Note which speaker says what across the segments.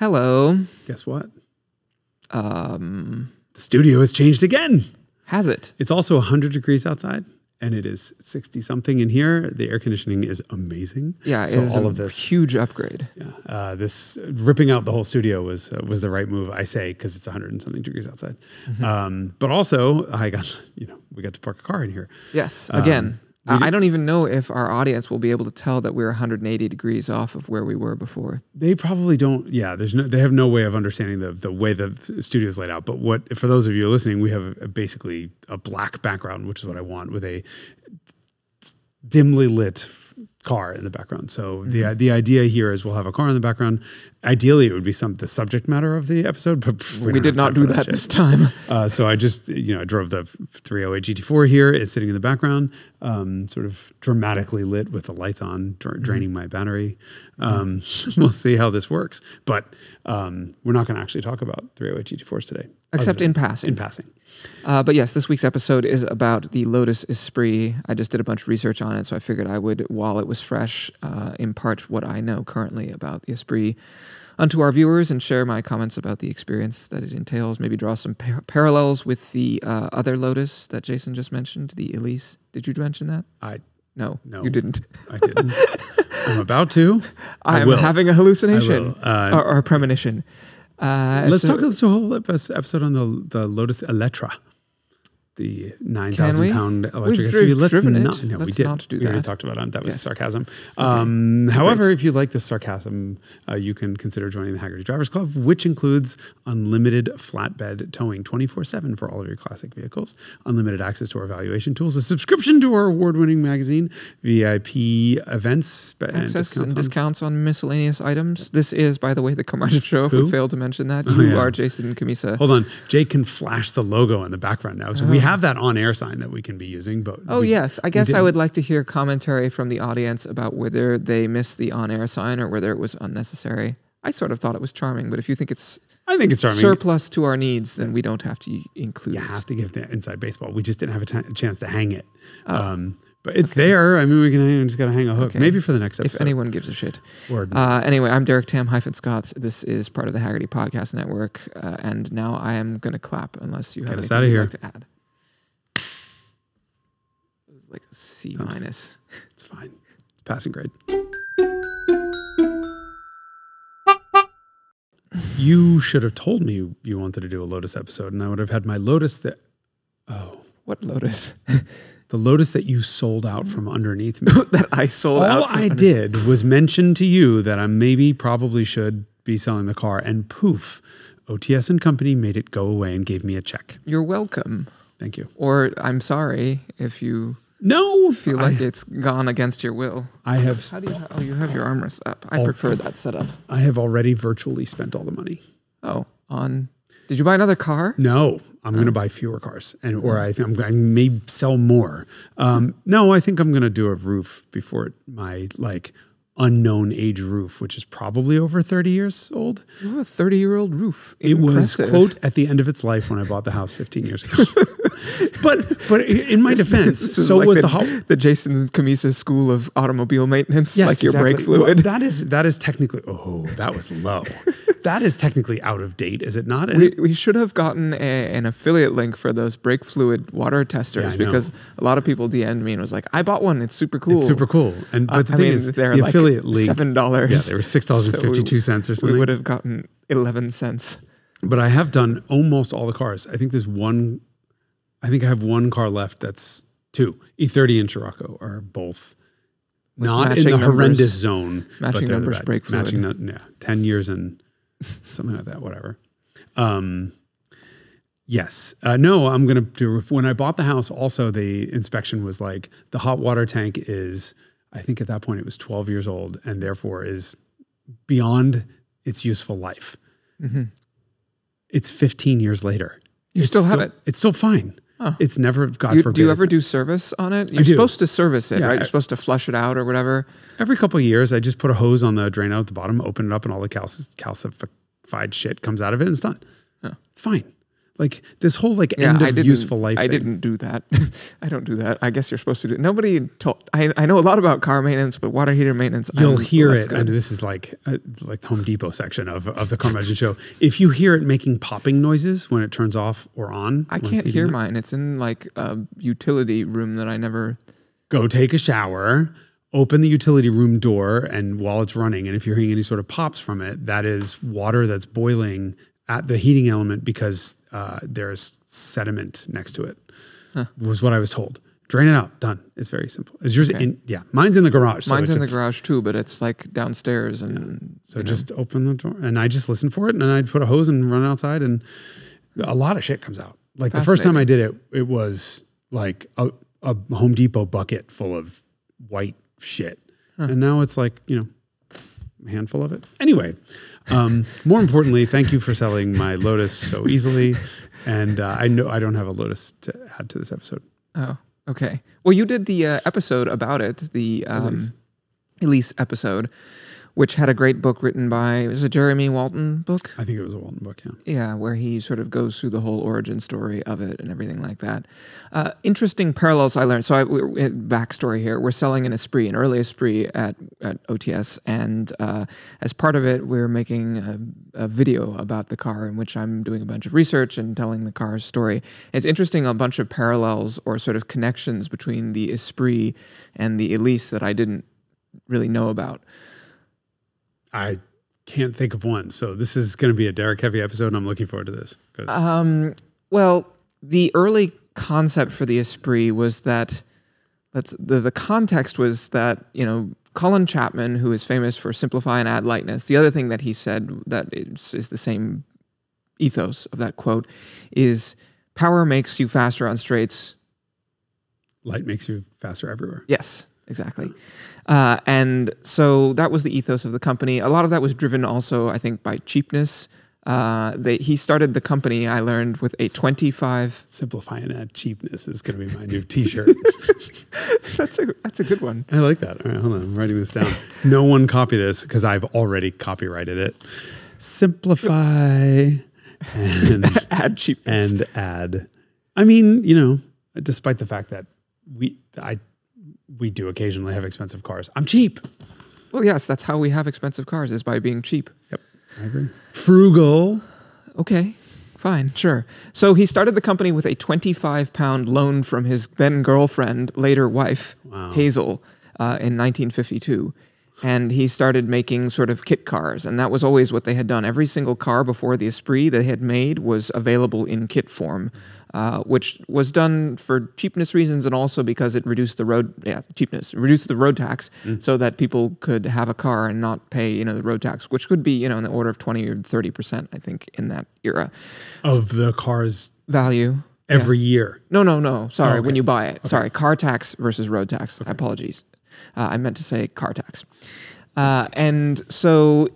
Speaker 1: Hello.
Speaker 2: Guess what?
Speaker 1: The
Speaker 2: studio has changed again.
Speaker 1: Has it?
Speaker 2: It's also 100 degrees outside, and it is 60-something in here. The air conditioning is amazing.
Speaker 1: Yeah,
Speaker 2: so
Speaker 1: it is
Speaker 2: all
Speaker 1: a
Speaker 2: of this
Speaker 1: huge upgrade.
Speaker 2: Yeah, this ripping out the whole studio was the right move. I say because it's 100 and something degrees outside. But also, we got to park a car in here.
Speaker 1: Yes, again. I don't even know if our audience will be able to tell that we're 180 degrees off of where we were before.
Speaker 2: They probably don't. Yeah, they have no way of understanding the way the studio is laid out. But for those of you listening, we have basically a black background, which is what I want, with a dimly lit car in the background. So the idea here is we'll have a car in the background. Ideally, it would be the subject matter of the episode, but
Speaker 1: we did not do that this time.
Speaker 2: So I just I drove the 308 GT4 here. It's sitting in the background, sort of dramatically lit with the lights on, draining my battery. We'll see how this works, but we're not going to actually talk about 308 GT4s today,
Speaker 1: except in passing.
Speaker 2: In passing.
Speaker 1: But yes, this week's episode is about the Lotus Esprit. I just did a bunch of research on it, so I figured I would, while it was fresh, impart what I know currently about the Esprit unto our viewers and share my comments about the experience that it entails, maybe draw some parallels with the other Lotus that Jason just mentioned, the Elise. Did you mention that? No, you didn't.
Speaker 2: I didn't. I'm about to.
Speaker 1: I'm having a hallucination or a premonition.
Speaker 2: Let's talk a whole episode on the Lotus Elettra, the 9,000-pound electric SUV.
Speaker 1: Let's
Speaker 2: we did.
Speaker 1: Not do
Speaker 2: we already
Speaker 1: that.
Speaker 2: talked about it. That was sarcasm.
Speaker 1: Okay.
Speaker 2: However, if you like this sarcasm, you can consider joining the Haggerty Drivers Club, which includes unlimited flatbed towing 24/7 for all of your classic vehicles, unlimited access to our valuation tools, a subscription to our award-winning magazine, VIP events,
Speaker 1: access and discounts on miscellaneous items. This is, by the way, the Carmudgeon Show. If we failed to mention that, you are Jason Cammisa.
Speaker 2: Hold on, Jake can flash the logo in the background now, so we have that on-air sign that we can be using. But
Speaker 1: yes, I guess I would like to hear commentary from the audience about whether they missed the on-air sign or whether it was unnecessary. I sort of thought it was charming, but if you think it's
Speaker 2: charming,
Speaker 1: surplus to our needs, then we don't have to include it.
Speaker 2: You have to give the inside baseball. We just didn't have a chance to hang it. But it's there. I mean, we just got to hang a hook. Maybe for the next episode.
Speaker 1: If anyone gives a shit. Anyway, I'm Derek Tam-Scott. This is part of the Haggerty Podcast Network. And now I am going to clap unless you have anything you'd like to add. It was like a C-.
Speaker 2: It's fine. It's passing grade. You should have told me you wanted to do a Lotus episode, and I would have had my Lotus that... Oh.
Speaker 1: What Lotus?
Speaker 2: The Lotus that you sold out from underneath me.
Speaker 1: That I sold out.
Speaker 2: All I did was mention to you that I probably should be selling the car, and poof, OTS and Company made it go away and gave me a check.
Speaker 1: You're welcome.
Speaker 2: Thank you.
Speaker 1: Or I'm sorry if you feel like it's gone against your will.
Speaker 2: I have.
Speaker 1: You have your armrest up. I prefer that setup.
Speaker 2: I have already virtually spent all the money.
Speaker 1: Did you buy another car?
Speaker 2: No, I'm going to buy fewer cars, or I think I may sell more. No, I think I'm going to do a roof before my unknown age roof, which is probably over 30 years old.
Speaker 1: You have a 30-year-old roof.
Speaker 2: It was, quote, at the end of its life when I bought the house 15 years ago. but in my defense, so was
Speaker 1: the Jason Cammisa School of Automobile Maintenance,
Speaker 2: yes,
Speaker 1: your brake fluid.
Speaker 2: Well, that is technically, that was low. That is technically out of date, is it not?
Speaker 1: We should have gotten an affiliate link for those brake fluid water testers because a lot of people DM'd me and was like, I bought one. It's super cool.
Speaker 2: It's super cool. But the thing is,
Speaker 1: they're
Speaker 2: the affiliate link,
Speaker 1: $7.
Speaker 2: Yeah, they were $6.52 or something.
Speaker 1: We would have gotten 11 cents.
Speaker 2: But I have done almost all the cars. I think I have one car left that's two. E30 and Scirocco are both not in the horrendous zone.
Speaker 1: Matching numbers, brake fluid.
Speaker 2: 10 years and something like that, whatever. Yes. No, I'm going to do, when I bought the house, also the inspection was like, the hot water tank is, I think at that point it was 12 years old and therefore is beyond its useful life. It's 15 years later.
Speaker 1: You still have it?
Speaker 2: It's still fine. Oh. It's never, God forbid.
Speaker 1: Do you ever do service on it? You're supposed to service it, right? You're supposed to flush it out or whatever.
Speaker 2: Every couple of years, I just put a hose on the drain out at the bottom, open it up, and all the calcified shit comes out of it, and it's done. It's fine. Like this whole like end of useful life
Speaker 1: I
Speaker 2: thing.
Speaker 1: didn't do that. I don't do that. I guess you're supposed to do it. Nobody told. I know a lot about car maintenance, but water heater maintenance.
Speaker 2: You'll hear it, and this is like the Home Depot section of the Carmudgeon Show. If you hear it making popping noises when it turns off or on,
Speaker 1: I can't hear mine. It's in like a utility room that I never.
Speaker 2: Go take a shower. Open the utility room door, and while it's running, and if you're hearing any sort of pops from it, that is water that's boiling at the heating element because there's sediment next to it. Was what I was told. Drain it out. Done. It's very simple. Is yours in? Yeah, mine's in the garage.
Speaker 1: Mine's in the garage too, but it's like downstairs, and
Speaker 2: so just open the door, and I just listen for it, and I'd put a hose and run outside, and a lot of shit comes out. Like the first time I did it, it was like a Home Depot bucket full of white shit, and now it's like a handful of it. Anyway, more importantly, thank you for selling my Lotus so easily, and I know I don't have a Lotus to add to this episode.
Speaker 1: Oh, okay. Well, you did the episode about it, the Elise episode, which had a great book written by, was it a Jeremy Walton book?
Speaker 2: I think it was a Walton book, yeah.
Speaker 1: Yeah, where he sort of goes through the whole origin story of it and everything like that. Interesting parallels I learned. So backstory here, we're selling an Esprit, an early Esprit at OTS, and as part of it, we're making a video about the car in which I'm doing a bunch of research and telling the car's story. It's interesting, a bunch of parallels or sort of connections between the Esprit and the Elise that I didn't really know about.
Speaker 2: I can't think of one. So this is going to be a Derek heavy episode, and I'm looking forward to this.
Speaker 1: Well, the early concept for the Esprit was that the context was that, Colin Chapman, who is famous for simplify and add lightness, the other thing that he said that is the same ethos of that quote is power makes you faster on straights.
Speaker 2: Light makes you faster everywhere.
Speaker 1: Yes, exactly. And so that was the ethos of the company. A lot of that was driven also, I think, by cheapness. He started the company, I learned, with a 25...
Speaker 2: Simplify and add cheapness is going to be my new t-shirt.
Speaker 1: That's a good one.
Speaker 2: I like that. All right, hold on. I'm writing this down. No one copy this because I've already copyrighted it. Simplify and
Speaker 1: add cheapness.
Speaker 2: And add. I mean, despite the fact that we do occasionally have expensive cars. I'm cheap.
Speaker 1: Well, yes, that's how we have expensive cars, is by being cheap.
Speaker 2: Yep, I agree. Frugal.
Speaker 1: Okay, fine, sure. So he started the company with a 25-pound loan from his then-girlfriend, later wife, Hazel, in 1952. And he started making sort of kit cars, and that was always what they had done. Every single car before the Esprit they had made was available in kit form, which was done for cheapness reasons and also because it reduced the reduced the road tax so that people could have a car and not pay, the road tax, which could be, in the order of 20 or 30%, I think, in that era.
Speaker 2: Of the car's
Speaker 1: value.
Speaker 2: Every year.
Speaker 1: No. Sorry,
Speaker 2: okay.
Speaker 1: When you buy it.
Speaker 2: Okay.
Speaker 1: Sorry, car tax versus road tax. Okay. Apologies. I meant to say car tax. And so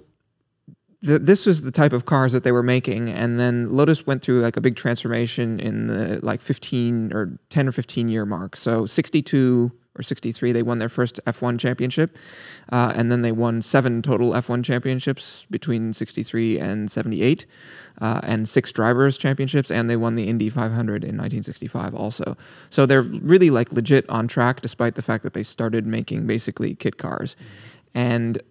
Speaker 1: this was the type of cars that they were making. And then Lotus went through like a big transformation in the like 10 or 15 year mark. So 62 or 63, they won their first F1 championship. And then they won 7 total F1 championships between 63 and 78, and 6 drivers championships. And they won the Indy 500 in 1965 also. So they're really like legit on track, despite the fact that they started making basically kit cars. And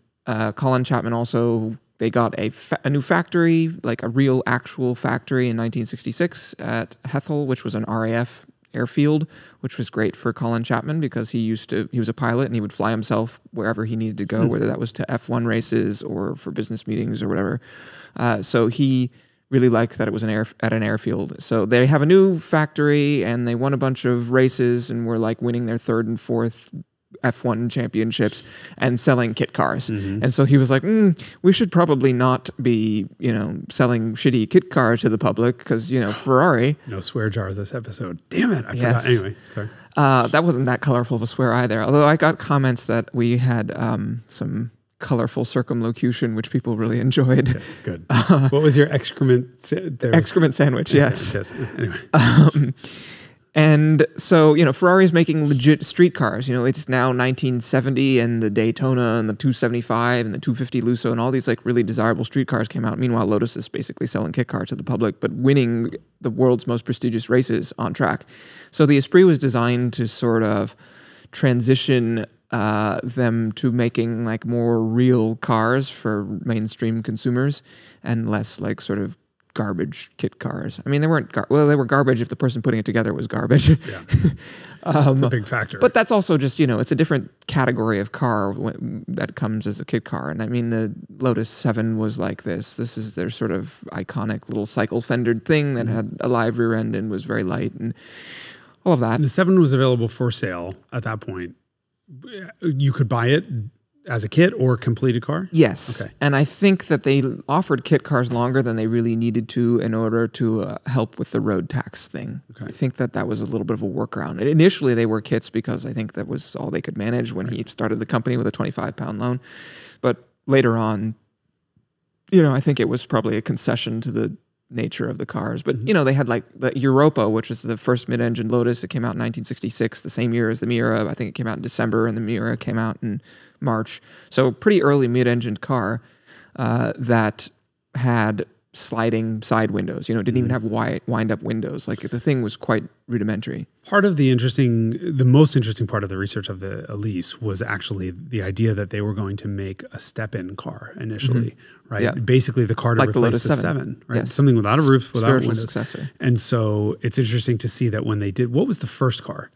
Speaker 1: Colin Chapman also, they got a new factory, like a real actual factory in 1966 at Hethel, which was an RAF airfield, which was great for Colin Chapman because he was a pilot and he would fly himself wherever he needed to go, whether that was to F1 races or for business meetings or whatever. So he really liked that it was at an airfield. So they have a new factory and they won a bunch of races and were like winning their 3rd and 4th F1 championships and selling kit cars. And so he was like, we should probably not be, selling shitty kit cars to the public because, Ferrari.
Speaker 2: No swear jar this episode. Damn it. I forgot. Anyway, sorry.
Speaker 1: That wasn't that colorful of a swear either. Although I got comments that we had some colorful circumlocution, which people really enjoyed.
Speaker 2: Okay, good. What was your excrement?
Speaker 1: Excrement sandwich, yes.
Speaker 2: Anyway.
Speaker 1: And so, Ferrari's making legit street cars. It's now 1970 and the Daytona and the 275 and the 250 Lusso and all these like really desirable street cars came out. Meanwhile, Lotus is basically selling kit cars to the public, but winning the world's most prestigious races on track. So the Esprit was designed to sort of transition them to making like more real cars for mainstream consumers and less like sort of garbage kit cars. I mean, they weren't they were garbage if the person putting it together was garbage.
Speaker 2: Yeah, it's a big factor.
Speaker 1: But that's also just it's a different category of car that comes as a kit car. And I mean, the Lotus 7 was like this. This is their sort of iconic little cycle fendered thing that had a live rear end and was very light and all of that.
Speaker 2: And the 7 was available for sale at that point. You could buy it as a kit or completed car?
Speaker 1: Yes. Okay. And I think that they offered kit cars longer than they really needed to in order to help with the road tax thing. Okay. I think that was a little bit of a workaround. Initially, they were kits because I think that was all they could manage when he started the company with a 25-pound loan. But later on, I think it was probably a concession to the nature of the cars. But, they had like the Europa, which is the first mid-engine Lotus. It came out in 1966, the same year as the Miura. I think it came out in December, and the Miura came out in March. So pretty early mid-engine car that had sliding side windows. Didn't even have wind-up windows. Like the thing was quite rudimentary.
Speaker 2: Part of the most interesting part of the research of the Elise was actually the idea that they were going to make a step-in car initially, right? Yeah. Basically the car to replace the 7, right? Yes. Something without a roof, without windows.
Speaker 1: Successor.
Speaker 2: And so it's interesting to see that when they did, what was the first car?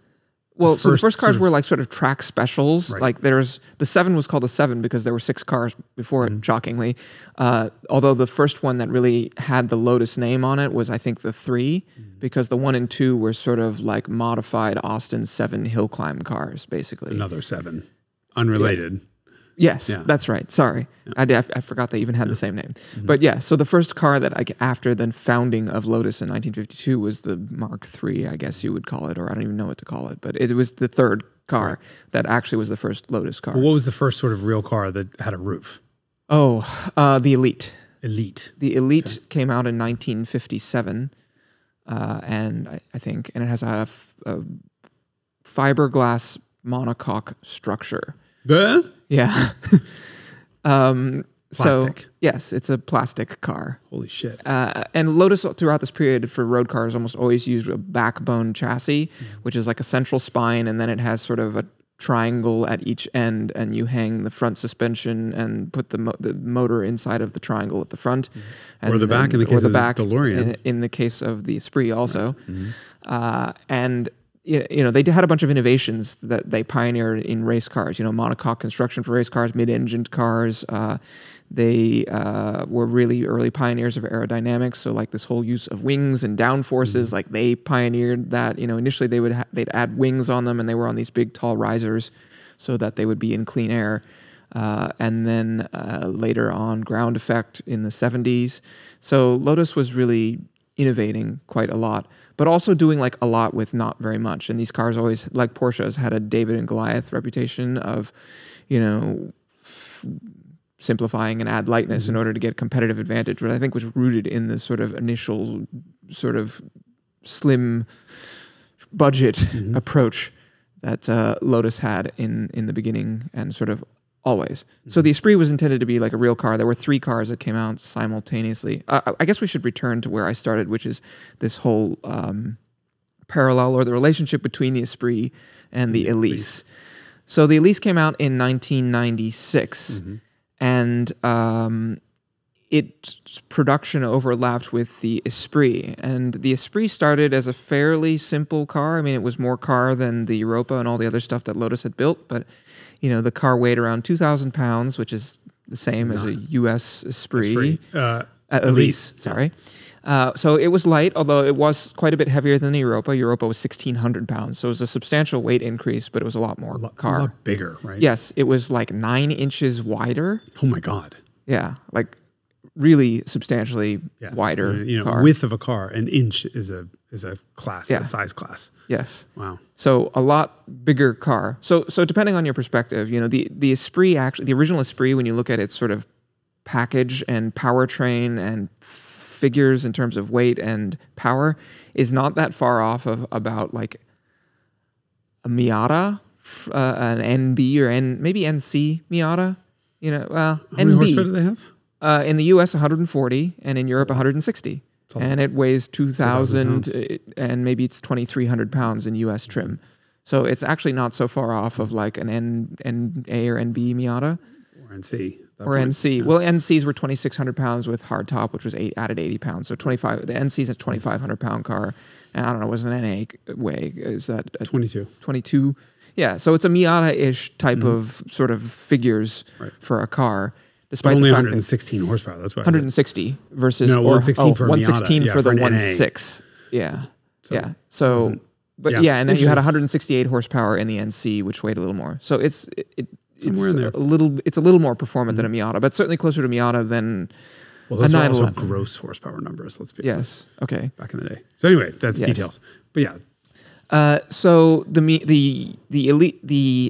Speaker 1: Well, so the first cars were like sort of track specials. Right. Like the 7 was called a 7 because there were 6 cars before it, shockingly. Although the first one that really had the Lotus name on it was, I think, the 3, because the 1 and 2 were sort of like modified Austin 7 hill climb cars, basically.
Speaker 2: Another 7. Unrelated.
Speaker 1: Yeah. Yes, that's right. Sorry. Yeah. I forgot they even had the same name. But yeah, so the first car that after the founding of Lotus in 1952 was the Mark III, I guess you would call it, or I don't even know what to call it. But it was the third car that actually was the first Lotus car.
Speaker 2: Well, what was the first sort of real car that had a roof?
Speaker 1: Oh, the Elite.
Speaker 2: The
Speaker 1: Elite came out in 1957, and I think, and it has a fiberglass monocoque structure. Yeah.
Speaker 2: Plastic.
Speaker 1: So, yes, it's a plastic car.
Speaker 2: Holy shit.
Speaker 1: And Lotus, throughout this period for road cars, almost always used a backbone chassis, which is like a central spine, and then it has sort of a triangle at each end, and you hang the front suspension and put the motor inside of the triangle at the front. And,
Speaker 2: or the back in the case of the DeLorean.
Speaker 1: In the case of the Esprit also. Right. And they had a bunch of innovations that they pioneered in race cars. Monocoque construction for race cars, mid-engined cars. They were really early pioneers of aerodynamics. So like this whole use of wings and downforces, like they pioneered that. Initially they'd add wings on them, and they were on these big tall risers so that they would be in clean air. And then later on, ground effect in the 70s. So Lotus was really innovating quite a lot, but also doing like a lot with not very much. And these cars always, like Porsche's, had a David and Goliath reputation of, simplifying and add lightness in order to get competitive advantage, which I think was rooted in the sort of initial sort of slim budget approach that Lotus had in the beginning and sort of always. So the Esprit was intended to be like a real car. There were 3 cars that came out simultaneously. I guess we should return to where I started, which is this whole parallel or the relationship between the Esprit and the Elise. So the Elise came out in 1996, and its production overlapped with the Esprit. And the Esprit started as a fairly simple car. I mean, it was more car than the Europa and all the other stuff that Lotus had built, but the car weighed around 2,000 pounds, which is the same as a U.S. Esprit. Elise, sorry. So it was light, although it was quite a bit heavier than the Europa. Europa was 1,600 pounds, so it was a substantial weight increase, but it was a lot more car.
Speaker 2: A lot bigger, right?
Speaker 1: Yes, it was like 9 inches wider.
Speaker 2: Oh my God.
Speaker 1: Yeah, like really substantially wider car.
Speaker 2: Width of a car, an inch is a class, a size class.
Speaker 1: Yes.
Speaker 2: Wow.
Speaker 1: So a lot bigger car. So depending on your perspective, the Esprit, actually, the original Esprit, when you look at its sort of package and powertrain and figures in terms of weight and power is not that far off of about like a Miata, an NB or maybe NC Miata. You know, well,
Speaker 2: How many
Speaker 1: NB.
Speaker 2: horsepower do they have?
Speaker 1: In the U.S., 140, and in Europe, 160. And it weighs 2,000, and maybe it's 2,300 pounds in U.S. trim. So it's actually not so far off of like an NA or NB Miata.
Speaker 2: Or NC.
Speaker 1: Or NC. Yeah. Well, NCs were 2,600 pounds with hardtop, which was added 80 pounds. So 25. The NC's a 2,500 pound car. And I don't know, what does an NA weigh? Is that
Speaker 2: 22?
Speaker 1: 22. Yeah. So it's a Miata-ish type of sort of figures for a car. Despite
Speaker 2: but only
Speaker 1: the fact
Speaker 2: 116 horsepower. That's why
Speaker 1: 160 versus
Speaker 2: 116 for
Speaker 1: 116
Speaker 2: Miata.
Speaker 1: for the
Speaker 2: for
Speaker 1: 1.6. Yeah.
Speaker 2: So
Speaker 1: So, but and then you had 168 horsepower in the NC, which weighed a little more. So it's
Speaker 2: somewhere in there.
Speaker 1: It's a little more performant than a Miata, but certainly closer to Miata than
Speaker 2: well, those
Speaker 1: a
Speaker 2: are also
Speaker 1: 911.
Speaker 2: gross horsepower numbers. Let's be
Speaker 1: honest. Okay.
Speaker 2: Back in the day. So anyway, that's details. But yeah.
Speaker 1: So the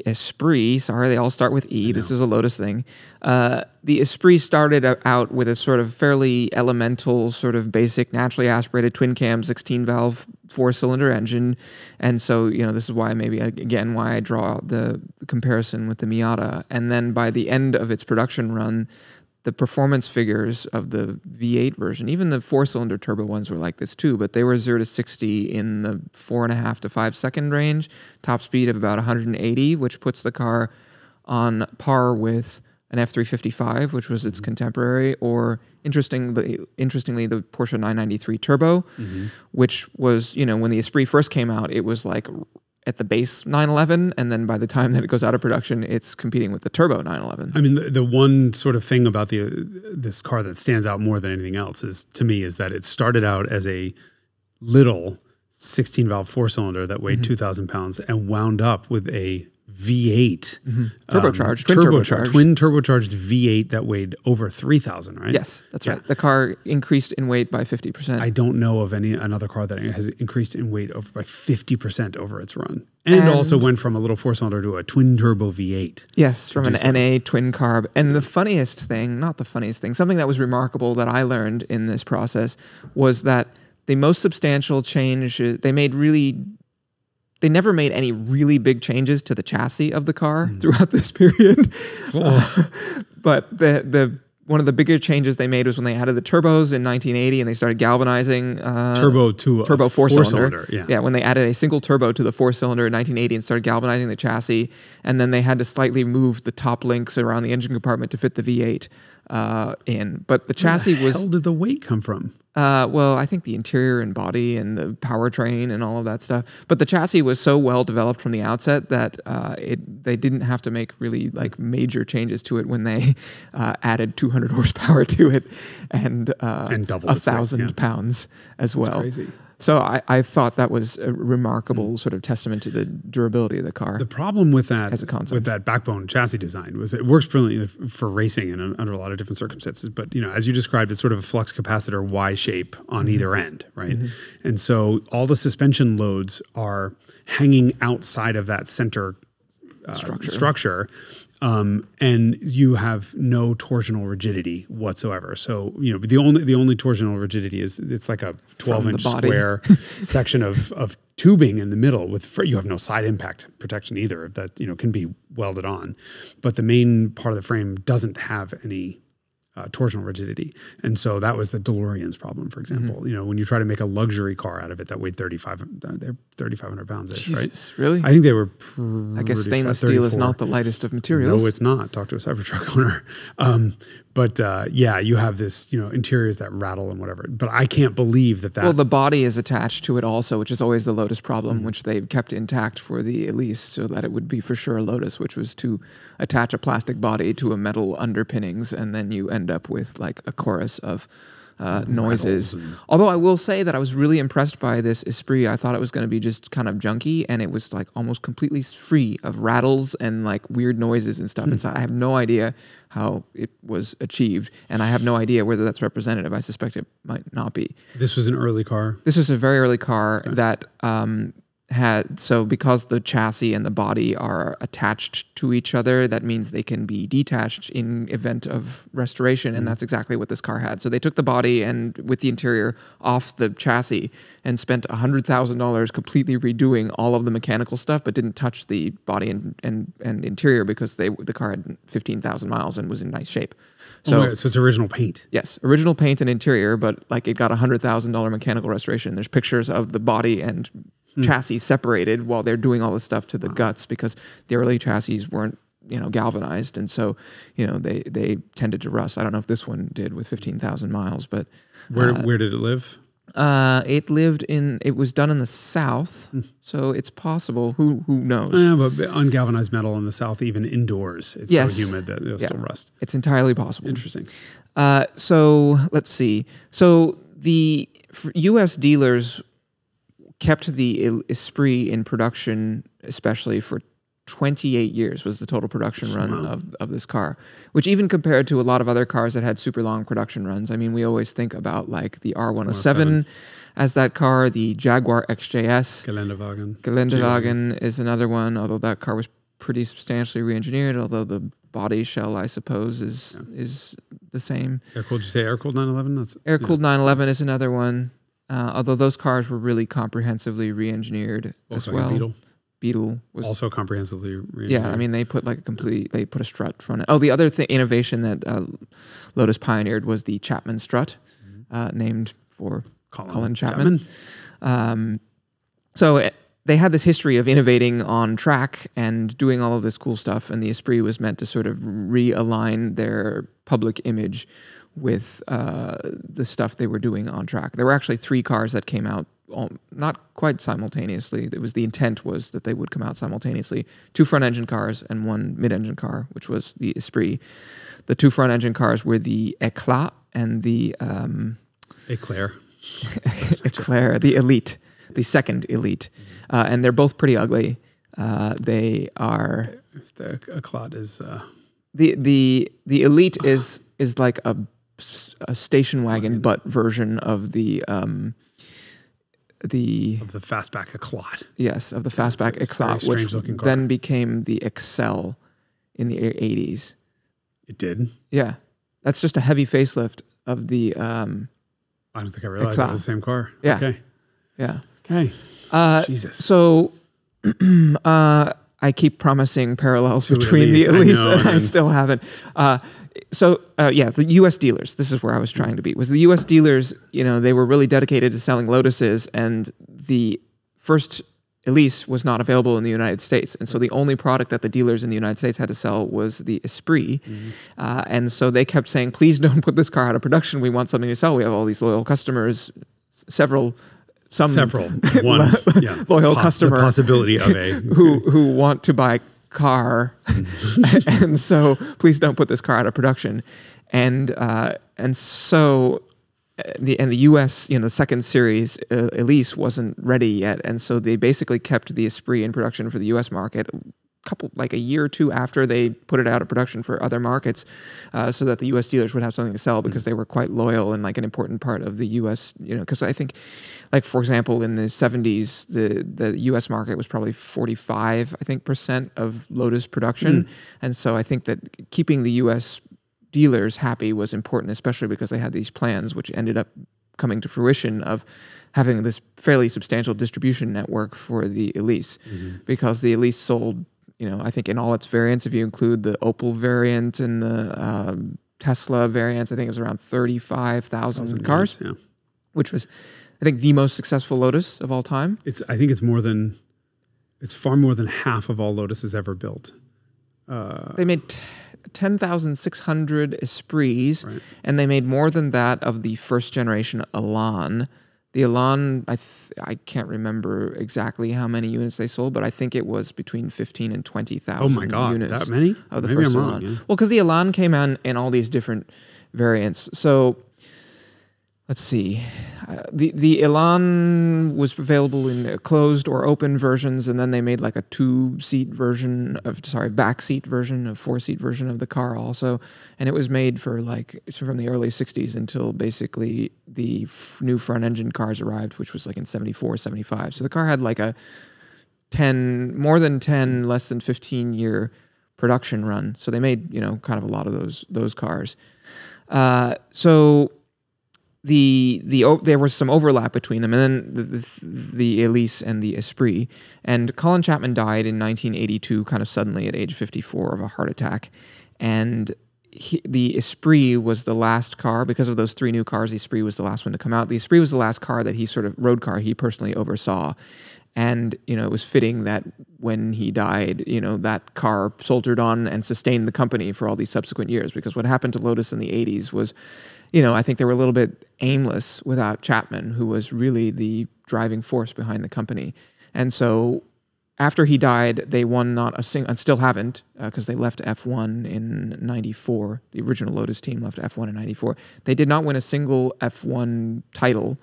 Speaker 1: Esprit, sorry, they all start with E. This is a Lotus thing. The Esprit started out with a sort of fairly elemental, sort of basic, naturally aspirated twin cam 16 valve 4-cylinder engine, and so this is why maybe again why I draw the comparison with the Miata. And then by the end of its production run, the performance figures of the V8 version, even the 4-cylinder turbo ones were like this too, but they were 0 to 60 in the 4.5 to 5 second range, top speed of about 180, which puts the car on par with an F355, which was its contemporary, or interestingly, the Porsche 993 Turbo, which was, when the Esprit first came out, it was like at the base 911, and then by the time that it goes out of production, it's competing with the turbo 911.
Speaker 2: I mean, the one sort of thing about this car that stands out more than anything else is that it started out as a little 16-valve 4-cylinder that weighed 2,000 pounds and wound up with a V8
Speaker 1: turbocharged,
Speaker 2: twin turbocharged V8 that weighed over 3,000, right?
Speaker 1: Yes, that's right. The car increased in weight by 50%.
Speaker 2: I don't know of another car that has increased in weight by 50% over its run, and also went from a little 4-cylinder to a twin turbo V8.
Speaker 1: Yes, from an NA twin carb. And the funniest thing, not the funniest thing, something that was remarkable that I learned in this process was that the most substantial change they never made any really big changes to the chassis of the car throughout this period. But one of the bigger changes they made was when they added the turbos in 1980 and they started galvanizing
Speaker 2: turbo 4-cylinder.
Speaker 1: Yeah, when they added a single turbo to the 4-cylinder in 1980 and started galvanizing the chassis, and then they had to slightly move the top links around the engine compartment to fit the V8 in. But the chassis
Speaker 2: Where the hell did the weight come from?
Speaker 1: Well, I think the interior and body and the powertrain and all of that stuff. But the chassis was so well developed from the outset that they didn't have to make really like major changes to it when they added 200 horsepower to it and
Speaker 2: doubled
Speaker 1: 1,000 pounds as well.
Speaker 2: That's crazy.
Speaker 1: So I thought that was a remarkable sort of testament to the durability of the car.
Speaker 2: The problem with that,
Speaker 1: as a concept,
Speaker 2: with that backbone chassis design was it works brilliantly for racing and under a lot of different circumstances. But as you described, it's sort of a flux capacitor Y shape on either end, right? And so all the suspension loads are hanging outside of that center structure. And you have no torsional rigidity whatsoever. So, the only torsional rigidity is it's like a 12-inch square section of tubing in the middle you have no side impact protection either that, can be welded on. But the main part of the frame doesn't have any torsional rigidity. And so that was the DeLorean's problem, for example. When you try to make a luxury car out of it that weighed 3,500 pounds,
Speaker 1: Jesus,
Speaker 2: right?
Speaker 1: Really?
Speaker 2: I think they were
Speaker 1: I guess stainless steel is not the lightest of materials.
Speaker 2: No, it's not. Talk to a Cybertruck owner. But you have this, interiors that rattle and whatever. But I can't believe that.
Speaker 1: Well, the body is attached to it also, which is always the Lotus problem, which they've kept intact for the Elise so that it would be for sure a Lotus, which was to attach a plastic body to a metal underpinnings, and then you end up with like a chorus of noises. Although I will say that I was really impressed by this Esprit. I thought it was going to be just kind of junky, and it was like almost completely free of rattles and like weird noises and stuff inside. I have no idea how it was achieved, and I have no idea whether that's representative. I suspect it might not be.
Speaker 2: This was an early car?
Speaker 1: This was a very early car that because the chassis and the body are attached to each other, that means they can be detached in event of restoration, and that's exactly what this car had. So they took the body and with the interior off the chassis and spent $100,000 completely redoing all of the mechanical stuff, but didn't touch the body and interior because the car had 15,000 miles and was in nice shape. So,
Speaker 2: so it's original paint.
Speaker 1: Yes, original paint and interior, but like it got $100,000 mechanical restoration. There's pictures of the body and chassis separated while they're doing all this stuff to the guts, because the early chassis weren't, galvanized, and so, they tended to rust. I don't know if this one did with 15,000 miles, but
Speaker 2: where did it live?
Speaker 1: It was done in the South, so it's possible. Who knows?
Speaker 2: Yeah, but ungalvanized metal in the South, even indoors, it's so humid that it'll still rust.
Speaker 1: It's entirely possible.
Speaker 2: Interesting.
Speaker 1: So let's see. So the U.S. dealers kept the Esprit in production, especially for 28 years was the total production run of this car, which even compared to a lot of other cars that had super long production runs. I mean, we always think about like the R107 as that car, the Jaguar XJS. Geländewagen is another one, although that car was pretty substantially re-engineered, although the body shell, I suppose, is the same.
Speaker 2: Air-cooled, did you say air-cooled 911?
Speaker 1: Air-cooled 911 is another one. Although those cars were really comprehensively re-engineered as well. Beetle was
Speaker 2: also comprehensively re-engineered.
Speaker 1: Yeah, I mean, they put like they put a strut front. Oh, the other innovation that Lotus pioneered was the Chapman strut, named for Colin Chapman. They had this history of innovating on track and doing all of this cool stuff, and the Esprit was meant to sort of realign their public image with the stuff they were doing on track. There were actually 3 cars that came out not quite simultaneously. The intent was that they would come out simultaneously. 2 front-engine cars and 1 mid-engine car, which was the Esprit. The 2 front-engine cars were the Éclat and the...
Speaker 2: Éclair.
Speaker 1: Éclair, the Elite, the second Elite. And they're both pretty ugly. They are...
Speaker 2: The Éclat is...
Speaker 1: The Elite is like a station wagon butt version of the
Speaker 2: fastback Éclat.
Speaker 1: Yes, of the fastback Éclat, which then became the Excel in the 80s.
Speaker 2: It did?
Speaker 1: Yeah. That's just a heavy facelift of the
Speaker 2: I don't think I realized
Speaker 1: Éclat.
Speaker 2: it was the same car.
Speaker 1: Yeah.
Speaker 2: Okay.
Speaker 1: Yeah.
Speaker 2: Okay. Jesus.
Speaker 1: So I keep promising parallels between the Elise, and I still haven't. The U.S. dealers, this is where I was trying to be, was the U.S. dealers, they were really dedicated to selling Lotuses, and the first Elise was not available in the United States. And so the only product that the dealers in the United States had to sell was the Esprit. And so they kept saying, please don't put this car out of production. We want something to sell. We have all these loyal customers,
Speaker 2: one
Speaker 1: loyal customer,
Speaker 2: the possibility of a
Speaker 1: who want to buy car, and so please don't put this car out of production, and so the U.S. the second series Elise wasn't ready yet, and so they basically kept the Esprit in production for the U.S. market. A year or 2 after they put it out of production for other markets, so that the U.S. dealers would have something to sell, because they were quite loyal and like an important part of the U.S. Because I think, like for example, in the 70s, the U.S. market was probably 45% of Lotus production, and so I think that keeping the U.S. dealers happy was important, especially because they had these plans, which ended up coming to fruition of having this fairly substantial distribution network for the Elise, because the Elise sold. I think in all its variants, if you include the Opel variant and the Tesla variants, I think it was around 35,000 cars, which was, I think, the most successful Lotus of all time.
Speaker 2: I think it's far more than half of all Lotuses ever built.
Speaker 1: They made 10,600 Esprits, and they made more than that of the first generation Elan. The Elan, I can't remember exactly how many units they sold, but I think it was between 15 and 20,000
Speaker 2: units. Oh my God, that many?
Speaker 1: Of the first Elan. Yeah. Well, because the Elan came out in all these different variants. So let's see. The Elan was available in closed or open versions, and then they made like a backseat version, a 4-seat version of the car also. And it was made from the early 60s until basically the new front engine cars arrived, which was like in 74, 75. So the car had like a more than 10, less than 15-year production run. So they made, kind of a lot of those cars. So there was some overlap between them, and then the Elise and the Esprit. And Colin Chapman died in 1982, kind of suddenly at age 54 of a heart attack. And the Esprit was the last car, because of those 3 new cars. The Esprit was the last one to come out. The Esprit was the last car that road car he personally oversaw. And, it was fitting that when he died, that car soldiered on and sustained the company for all these subsequent years. Because what happened to Lotus in the 80s was, I think they were a little bit aimless without Chapman, who was really the driving force behind the company. And so after he died, they won not a single, and still haven't, because they left F1 in 94. The original Lotus team left F1 in 94. They did not win a single F1 title.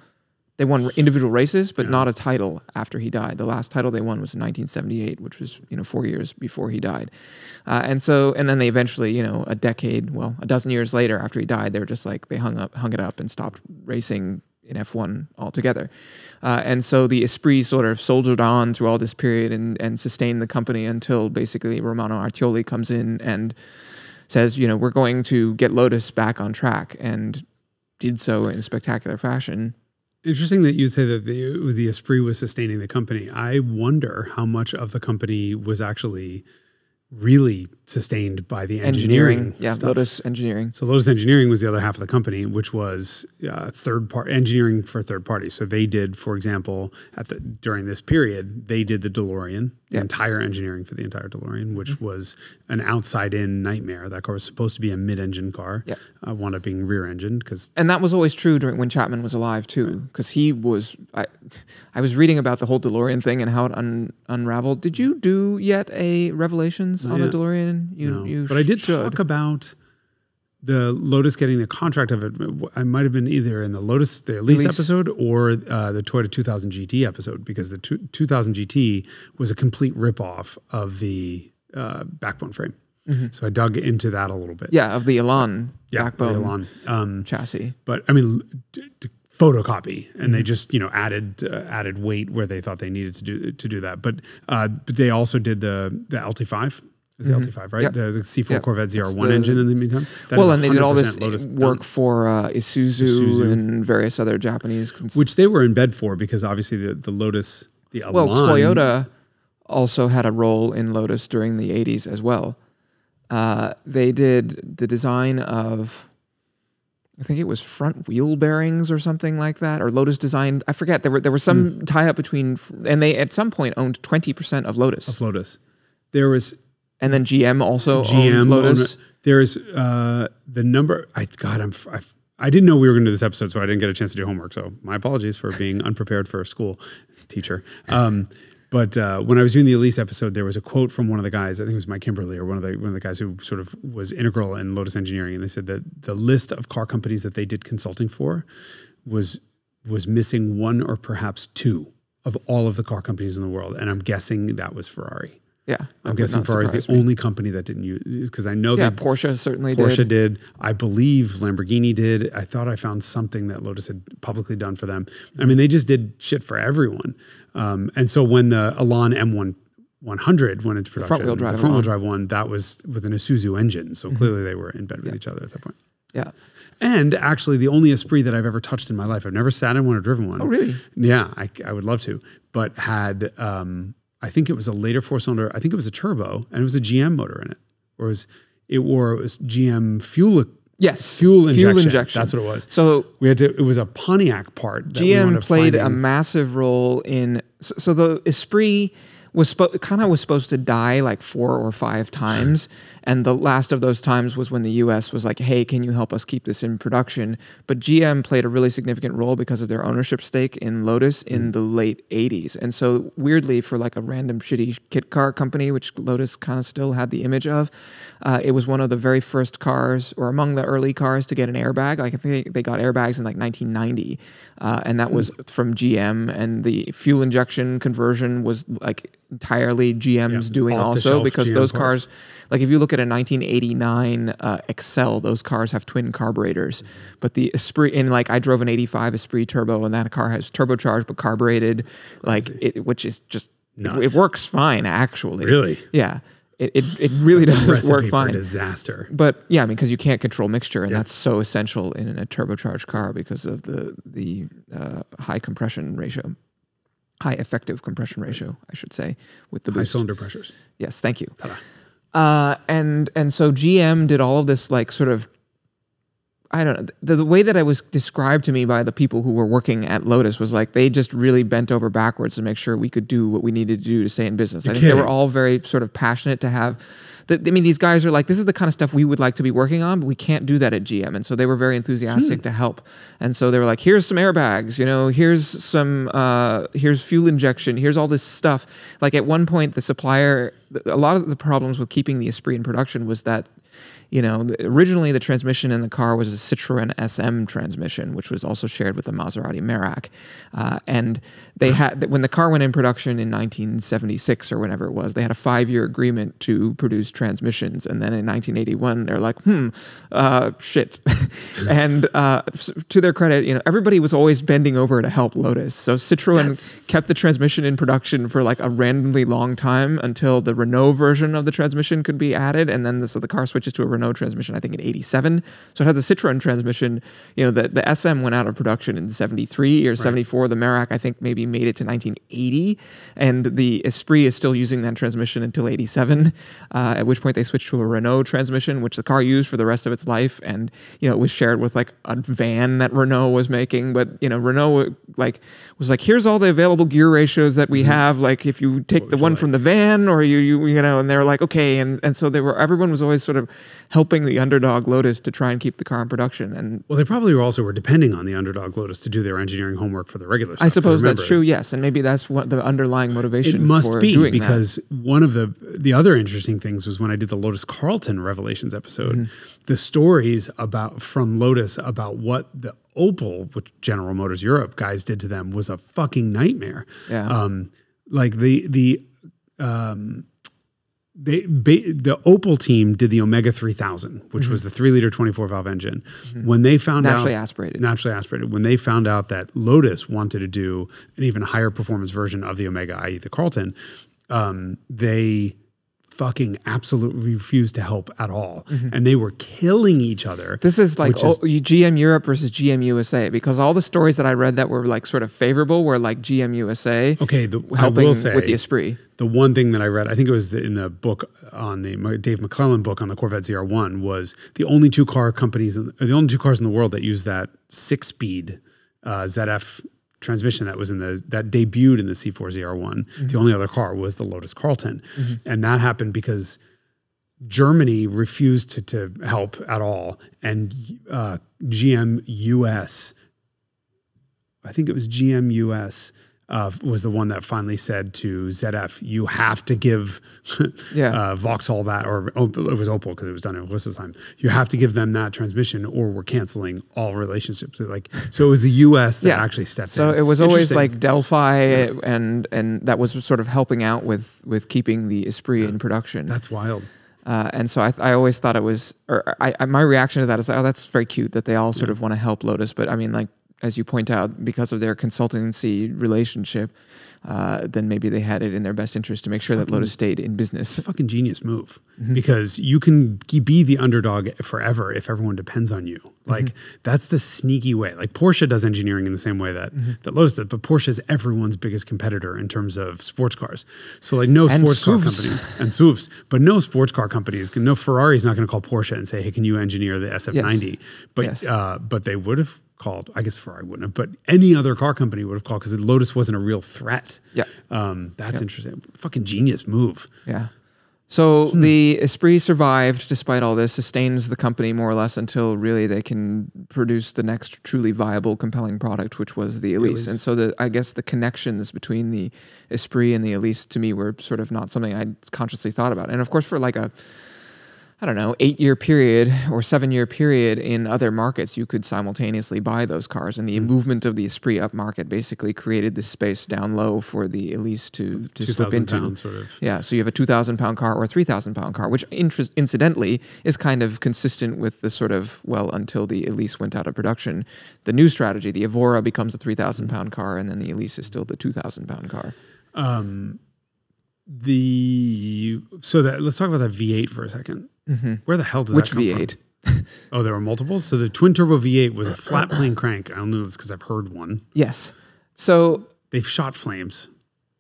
Speaker 1: They won individual races, but not a title after he died. The last title they won was in 1978, which was 4 years before he died. And then they eventually, a dozen years later after he died, they were just like, they hung it up and stopped racing in F1 altogether. And so the Esprit sort of soldiered on through all this period and sustained the company until basically Romano Artioli comes in and says, we're going to get Lotus back on track, and did so in spectacular fashion.
Speaker 2: Interesting that you say that the Esprit was sustaining the company. I wonder how much of the company was actually really sustained by the engineering stuff.
Speaker 1: Lotus Engineering.
Speaker 2: So Lotus Engineering was the other half of the company, which was engineering for third parties. So they did, for example, during this period, they did the DeLorean, the entire engineering for the entire DeLorean, which was an outside-in nightmare. That car was supposed to be a mid-engine car, wound up being rear-engined. And
Speaker 1: that was always true when Chapman was alive too, because he was. I was reading about the whole DeLorean thing and how it unraveled. Did you do yet a Revelations on the DeLorean?
Speaker 2: No. But I did talk about the Lotus getting the contract of it. I might have been either in the Elise episode or the Toyota 2000 GT episode, because the 2000 GT was a complete ripoff of the backbone frame. Mm-hmm. So I dug into that a little bit.
Speaker 1: Yeah, of the Elan backbone
Speaker 2: the Elan,
Speaker 1: chassis.
Speaker 2: But I mean, photocopy, and they just added weight where they thought they needed to do that. But they also did the LT5. It's the LT5, right? Yep. The C4 Corvette ZR1 engine in the meantime.
Speaker 1: And they did all this Lotus work for Isuzu and various other Japanese.
Speaker 2: Which they were in bed for, because obviously the Lotus, the Elan.
Speaker 1: Well, Toyota also had a role in Lotus during the 80s as well. They did the design of, I think it was front wheel bearings or something like that, or Lotus designed, I forget. There was some tie-up between, and they at some point owned 20% of Lotus.
Speaker 2: There was...
Speaker 1: And then GM also owned Lotus.
Speaker 2: There's the number. I didn't know we were going to do this episode, so I didn't get a chance to do homework. So my apologies for being unprepared for a school teacher. But when I was doing the Elise episode, there was a quote from one of the guys. I think it was Mike Kimberly, or one of the guys who sort of was integral in Lotus Engineering, and they said that the list of car companies that they did consulting for was missing 1 or perhaps 2 of all of the car companies in the world, and I'm guessing that was Ferrari.
Speaker 1: Yeah,
Speaker 2: I'm guessing Ferrari is the only company that didn't use, because I know that
Speaker 1: Porsche certainly did.
Speaker 2: Porsche did. I believe Lamborghini did. I thought I found something that Lotus had publicly done for them. I mean, they just did shit for everyone. And so when the Elan M100 went into production, the front-wheel drive one, that was with an Isuzu engine. So clearly they were in bed with each other at that point.
Speaker 1: Yeah.
Speaker 2: And actually, the only Esprit that I've ever touched in my life, I've never sat in one or driven one.
Speaker 1: Oh, really?
Speaker 2: Yeah, I would love to. But had... I think it was a later 4-cylinder. I think it was a turbo, and it was a GM motor in it. Or it was GM fuel.
Speaker 1: Yes,
Speaker 2: fuel injection. That's what it was.
Speaker 1: So
Speaker 2: it was a Pontiac part.
Speaker 1: GM played a massive role in. So the Esprit was supposed to die like 4 or 5 times, and the last of those times was when the U.S. was like, "Hey, can you help us keep this in production?" But GM played a really significant role because of their ownership stake in Lotus in the late 80s, and so weirdly, for like a random shitty kit car company, which Lotus kind of still had the image of, it was one of the very first cars, or among the early cars, to get an airbag. Like I think they got airbags in like 1990, and that was from GM, and the fuel injection conversion was like entirely GM's doing also, because GM those cars, like if you look at a 1989 Excel, those cars have twin carburetors. But the Esprit, and like I drove an 85 Esprit Turbo, and that car has turbocharged but carbureted, like which is just It works fine, actually.
Speaker 2: Really?
Speaker 1: Yeah. It really does work fine.
Speaker 2: For disaster.
Speaker 1: But yeah, I mean, because you can't control mixture, and that's so essential in a turbocharged car because of the high compression ratio, high effective compression ratio, I should say, with the boost.
Speaker 2: High cylinder pressures.
Speaker 1: Yes, thank you. And so GM did all of this, like, sort of, I don't know, the way that it was described to me by the people who were working at Lotus was like they just really bent over backwards to make sure we could do what we needed to do to stay in business. I think they were all very sort of passionate to have. I mean, these guys are like, this is the kind of stuff we would like to be working on, but we can't do that at GM. And so they were very enthusiastic to help. And so they were like, here's some airbags, here's fuel injection, here's all this stuff. Like at one point, the supplier, a lot of the problems with keeping the Esprit in production was that, originally the transmission in the car was a Citroën SM transmission, which was also shared with the Maserati Merak. And they had, when the car went in production in 1976 or whenever it was, they had a 5-year agreement to produce transmissions. And then in 1981, they're like, shit. And to their credit, everybody was always bending over to help Lotus. So Citroën kept the transmission in production for like a randomly long time until the Renault version of the transmission could be added. And then so the car switches to a Renault transmission, I think in 87. So it has a Citroën transmission. The SM went out of production in 73 or 74. The Merak, I think, maybe made it to 1980. And the Esprit is still using that transmission until 87, at which point they switched to a Renault transmission, which the car used for the rest of its life. And, it was shared with like a van that Renault was making. But, Renault was like, here's all the available gear ratios that we have. Like if you take the one from the van or and they were like, okay. And so everyone was always sort of helping the underdog Lotus to try and keep the car in production. And
Speaker 2: well, they probably were depending on the underdog Lotus to do their engineering homework for the regular stuff.
Speaker 1: I suppose that's true, yes. And maybe that's what the underlying motivation
Speaker 2: it must
Speaker 1: for
Speaker 2: be,
Speaker 1: doing
Speaker 2: because one of the other interesting things was when I did the Lotus Carlton Revelations episode, the stories from Lotus about what the Opel, which General Motors Europe guys did to them was a fucking nightmare.
Speaker 1: Yeah.
Speaker 2: The Opel team did the Omega 3000, which was the 3-liter 24-valve engine. When they found
Speaker 1: naturally aspirated.
Speaker 2: When they found out that Lotus wanted to do an even higher performance version of the Omega, i.e. the Carlton, they fucking absolutely refused to help at all. And they were killing each other.
Speaker 1: This is like GM Europe versus GM USA, because all the stories that I read that were like sort of favorable were like GM USA helping with the Esprit.
Speaker 2: The one thing that I read, I think it was in the book on the Dave McClellan book on the Corvette ZR1, was the only two cars in the world that use that 6-speed ZF transmission that was that debuted in the C4 ZR1. The only other car was the Lotus Carlton. And that happened because Germany refused to help at all. And GM US, I think it was GM US, was the one that finally said to ZF, you have to give Vauxhall that, or it was Opel because it was done in Rüsselsheim. You have to give them that transmission or we're canceling all relationships. So it was the US that actually stepped in.
Speaker 1: So it was always like Delphi and that was sort of helping out with keeping the Esprit in production.
Speaker 2: That's wild.
Speaker 1: And so I always thought it was, my reaction to that is, oh, that's very cute that they all sort of want to help Lotus. But I mean, like, as you point out, because of their consultancy relationship, then maybe they had it in their best interest to make sure that Lotus stayed in business.
Speaker 2: It's a fucking genius move because you can be the underdog forever if everyone depends on you. Like that's the sneaky way. Like Porsche does engineering in the same way that Lotus does, but Porsche is everyone's biggest competitor in terms of sports cars. So like no sports car company and SUVs, but no sports car companies, no Ferrari's not going to call Porsche and say, hey, can you engineer the SF90? But they would have called. I guess Ferrari wouldn't have, but any other car company would have called because Lotus wasn't a real threat.
Speaker 1: Yeah.
Speaker 2: That's interesting. Fucking genius move.
Speaker 1: Yeah. So the Esprit survived despite all this, sustains the company more or less until really they can produce the next truly viable, compelling product, which was the Elise. And so I guess the connections between the Esprit and the Elise to me were sort of not something I consciously thought about. And of course, for like a 8-year period or 7-year period in other markets, you could simultaneously buy those cars. And the movement of the Esprit up market basically created this space down low for the Elise to slip into.
Speaker 2: Pound, sort of.
Speaker 1: Yeah, so you have a 2,000-pound car or a 3,000-pound car, which incidentally is kind of consistent with the sort of, until the Elise went out of production, the new strategy, the Evora becomes a 3,000-pound car, and then the Elise is still the 2,000-pound car.
Speaker 2: let's talk about that V8 for a second.
Speaker 1: Mm-hmm.
Speaker 2: Where the hell did
Speaker 1: Which
Speaker 2: that come
Speaker 1: V8?
Speaker 2: from? Oh, there were multiples? So the twin turbo V8 was a flat plane crank. I don't know this because I've heard one.
Speaker 1: Yes. So
Speaker 2: they've shot flames.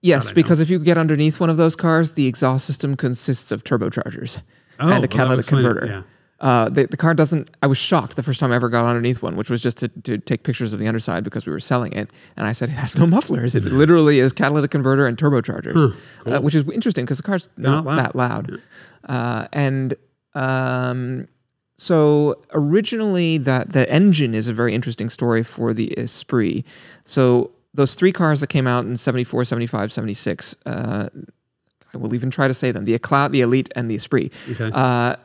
Speaker 1: Yes, because if you get underneath one of those cars, the exhaust system consists of turbochargers and a catalytic converter.
Speaker 2: Yeah.
Speaker 1: The car doesn't. I was shocked the first time I ever got underneath one, which was just to take pictures of the underside because we were selling it, and I said it has no mufflers. It literally is catalytic converter and turbochargers, cool. Which is interesting because the car's not that loud. Yeah. So originally, the engine is a very interesting story for the Esprit. So those three cars that came out in 74, 75, 76. I will even try to say them: the Eclat, the Elite, and the Esprit. Okay.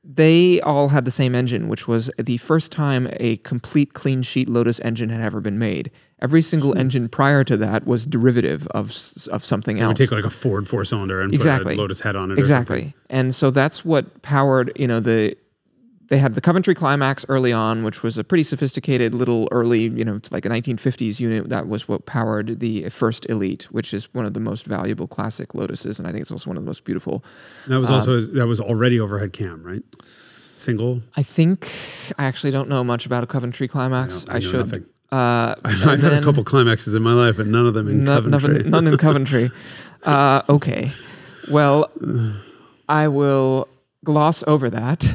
Speaker 1: They all had the same engine, which was the first time a complete clean sheet Lotus engine had ever been made. Every single engine prior to that was derivative of something else.
Speaker 2: It would take like a Ford four-cylinder and put a Lotus head on it.
Speaker 1: Exactly. And so that's what powered, they had the Coventry Climax early on, which was a pretty sophisticated little early, it's like a 1950s unit. That was what powered the first Elite, which is one of the most valuable classic Lotuses, and I think it's also one of the most beautiful.
Speaker 2: That was already overhead cam, right? Single.
Speaker 1: I actually don't know much about a Coventry Climax.
Speaker 2: I know
Speaker 1: should.
Speaker 2: Nothing. I've had a couple Climaxes in my life, but none of them in Coventry.
Speaker 1: None in Coventry. Okay. Well, I will gloss over that